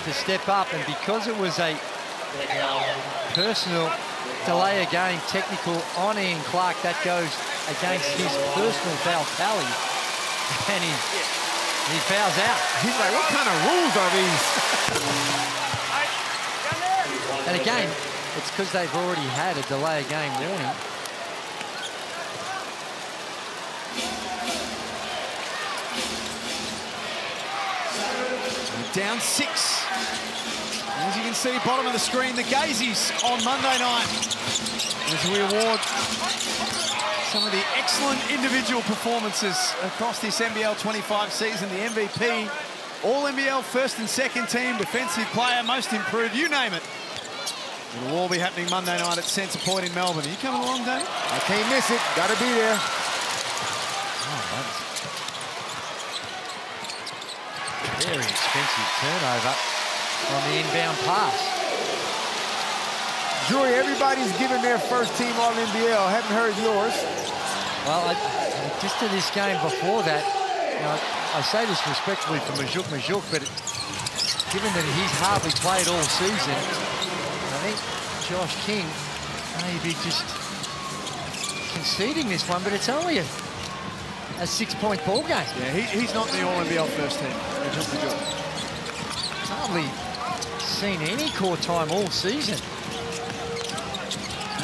to step up, and because it was a personal delay of game, technical on Ian Clark, that goes against his personal foul tally, and he fouls out. He's like, what kind of rules are these? And again, it's because they've already had a delay of game warning. Down 6. As you can see, bottom of the screen, the Gazies on Monday night. As we award some of the excellent individual performances across this NBL 25 season. The MVP, All-NBL first and second team, defensive player, most improved, you name it. It'll all be happening Monday night at Centre Point in Melbourne. Are you coming along, Dave? I can't miss it. Gotta be there. Very expensive turnover on the inbound pass. Joey, everybody's giving their first team All-NBL. Haven't heard yours. Well, just to this game before that, you know, I say this respectfully for Majuk, but given that he's hardly played all season, I think Josh King may be just conceding this one, but it's only a 6-point ball game. Yeah, he's not in the All-NBL first team. Hardly seen any court time all season.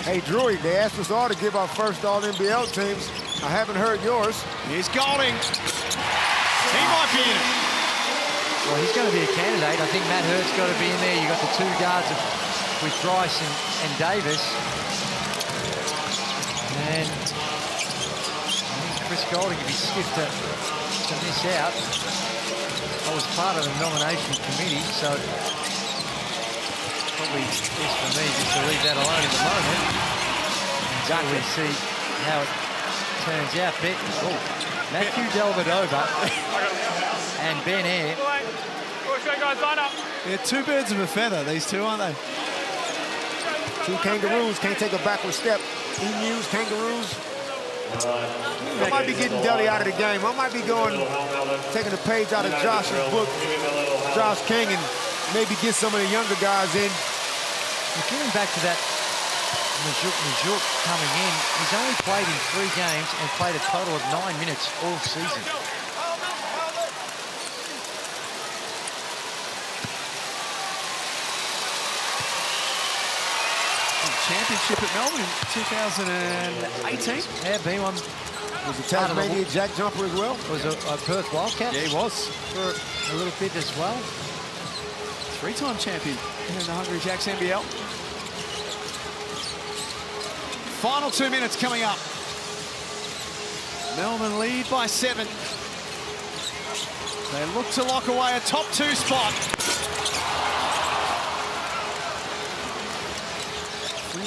Hey, Drew, they asked us all to give our first All-NBL teams. I haven't heard yours. Here's Golding. He might be in it. Well, he's going to be a candidate. I think Matt Hurt's got to be in there. You've got the two guards with Bryce and Davis. And I think Chris Golding would be stiff to miss out. I was part of the nomination committee, so probably best for me just to leave that alone at the moment until we see how it turns out. Matthew Delvedova and Ben Ayres. They're two birds of a feather, these two, aren't they? Two kangaroos can't take a backward step. Emus, kangaroos. I might be getting Deli out of the game. I might be taking a page out of Josh's book, Josh King, and maybe get some of the younger guys in. Well, getting back to that, Majuk coming in, he's only played in 3 games and played a total of 9 minutes all season. Championship at Melbourne in 2018. Yeah, been one. Was a Tasmania Jack jumper as well? Was a Perth Wildcat. Yeah, he was. For a little bit as well. 3-time champion in the Hungry Jacks NBL. Final 2 minutes coming up. Melbourne lead by 7. They look to lock away a top 2 spot.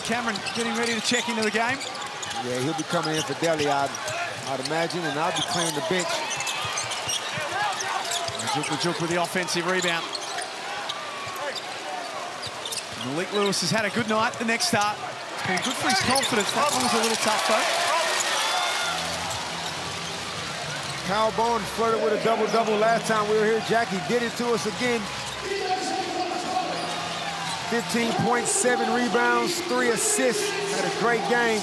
Cameron getting ready to check into the game. Yeah, he'll be coming in for Deli, I'd imagine, and I'll be clearing the bench. Majuk with the offensive rebound. Malik Lewis has had a good night, the next start. It's been good for his confidence. That one was a little tough, though. Kyle Bowen flirted with a double-double last time we were here. Jackie did it to us again. 15 points, 7 rebounds, 3 assists. Had a great game.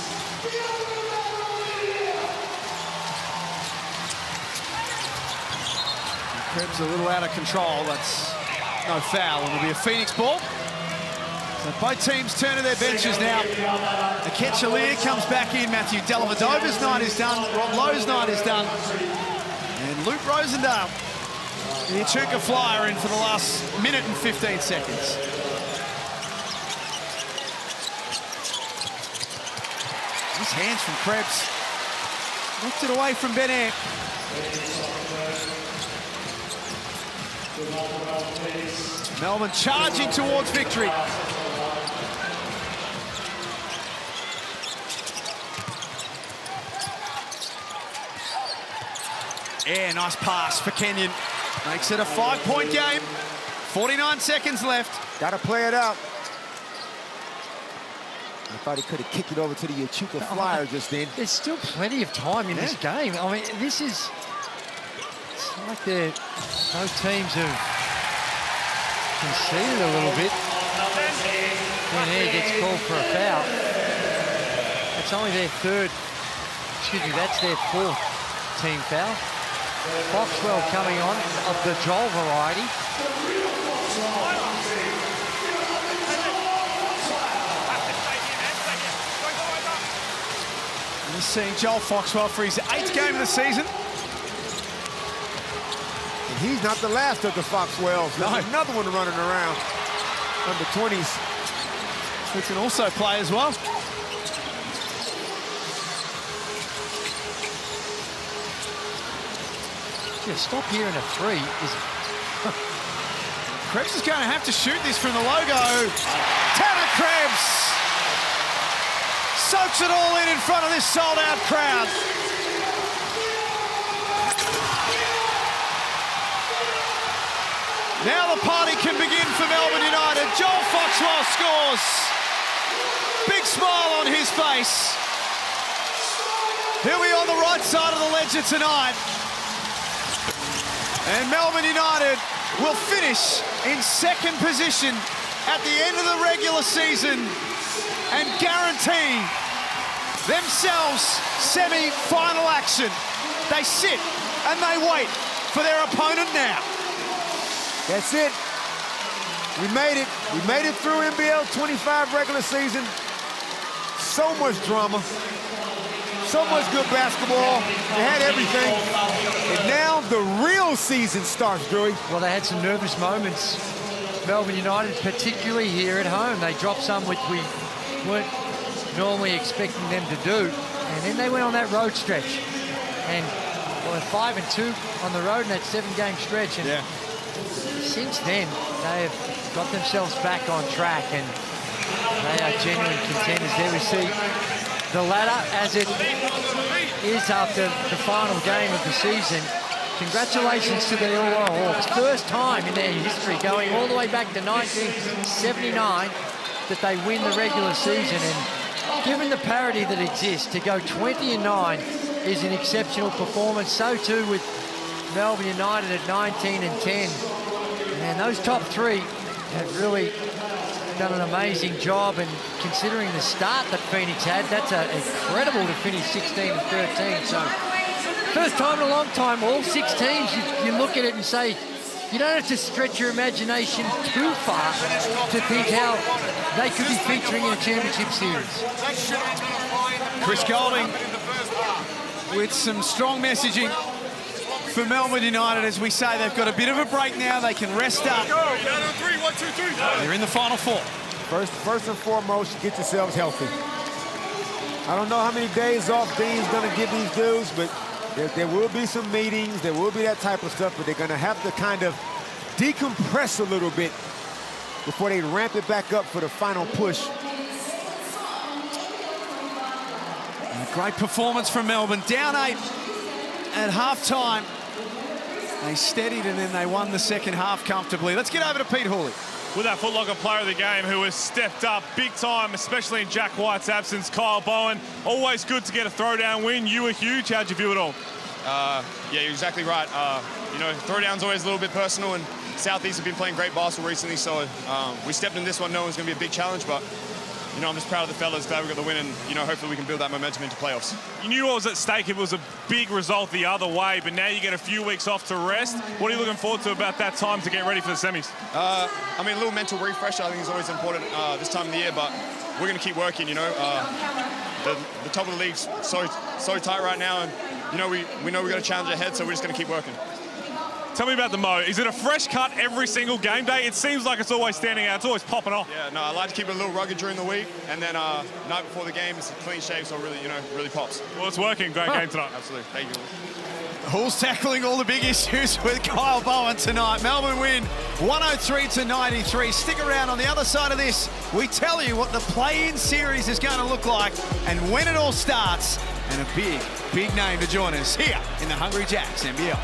Krebs a little out of control. That's no foul. It'll be a Phoenix ball. So both teams turn to their benches now. Aketchalia comes back in. Matthew Dellavedova's night is done. Rob Lowe's night is done. And Luke Rosendale, the Echuca Flyer, in for the last minute and 15 seconds. These hands from Krebs. Looked it away from Ben Air. Melbourne charging towards victory. Yeah, nice pass for Kenyon. Makes it a 5-point game. 49 seconds left. Got to play it out. I thought he could have kicked it over to the Echuca Flyer just then. There's still plenty of time in this game. I mean, this is... It's like both teams have conceded a little bit. Ben Air gets called for a foul. It's only their third... Excuse me, that's their fourth team foul. Foxwell coming on of the Joel variety. We're seeing Joel Foxwell for his 8th game of the season. And he's not the last of the Foxwells. There's another one running around. Under 20s. Who can also play as well. Yeah, stop here in a 3 is... Krebs is going to have to shoot this from the logo. Tanner Krebs soaks it all in front of this sold-out crowd. Now the party can begin for Melbourne United. Joel Foxwell scores. Big smile on his face. He'll be on the right side of the ledger tonight. And Melbourne United will finish in 2nd position at the end of the regular season and guarantee themselves semi-final action. They sit and they wait for their opponent now. That's it. We made it. We made it through NBL 25 regular season. So much drama. So much good basketball. They had everything. And now the real season starts, Drewy. Well, they had some nervous moments. Melbourne United, particularly here at home. They dropped some which we weren't normally expecting them to do. And then they went on that road stretch. And well, 5-2 on the road in that 7-game stretch. And since then, they have got themselves back on track. And they are genuine contenders. There we see the ladder as it is after the final game of the season. Congratulations to the Illawarra Hawks. First time in their history, going all the way back to 1979, that they win the regular season. And given the parity that exists, to go 20-9 is an exceptional performance. So too with Melbourne United at 19-10. And those top 3 have really done an amazing job, and considering the start that Phoenix had, that's incredible to finish 16-13. So first time in a long time, all 6 teams, you look at it and say, you don't have to stretch your imagination too far to think how they could be featuring in a championship series. Chris Golding with some strong messaging for Melbourne United. As we say, they've got a bit of a break now. They can rest up. They're in the final 4. First and foremost, get yourselves healthy. I don't know how many days off Dean's going to give these dudes, but there will be some meetings. There will be that type of stuff, but they're going to have to kind of decompress a little bit before they ramp it back up for the final push. And a great performance from Melbourne. Down 8 at half-time. They steadied and then they won the second half comfortably. Let's get over to Pete Hawley. With our Foot Locker player of the game who has stepped up big time, especially in Jack White's absence, Kyle Bowen. Always good to get a throwdown win. You were huge. How'd you view it all? Yeah, you're exactly right. You know, throwdown's always a little bit personal, and Southeast have been playing great basketball recently, so we stepped in this one knowing it was going to be a big challenge, but you know, I'm just proud of the fellas, glad we got the win, and, you know, hopefully we can build that momentum into playoffs. You knew what was at stake. It was a big result the other way, but now you get a few weeks off to rest. What are you looking forward to about that time to get ready for the semis? I mean, a little mental refresh I think is always important this time of the year, but we're going to keep working, you know. The top of the league's so tight right now, and, you know, we know we've got a challenge ahead, so we're just going to keep working. Tell me about the mo. Is it a fresh cut every single game day? It seems like it's always standing out. It's always popping off. Yeah, no, I like to keep it a little rugged during the week, and then night before the game, it's a clean shave, so really, you know, really pops. Well, it's working. Great game tonight. Absolutely. Thank you. Who's tackling all the big issues with Kyle Bowen tonight? Melbourne win 103-93. Stick around. On the other side of this, we tell you what the play-in series is going to look like and when it all starts. And a big name to join us here in the Hungry Jacks NBL.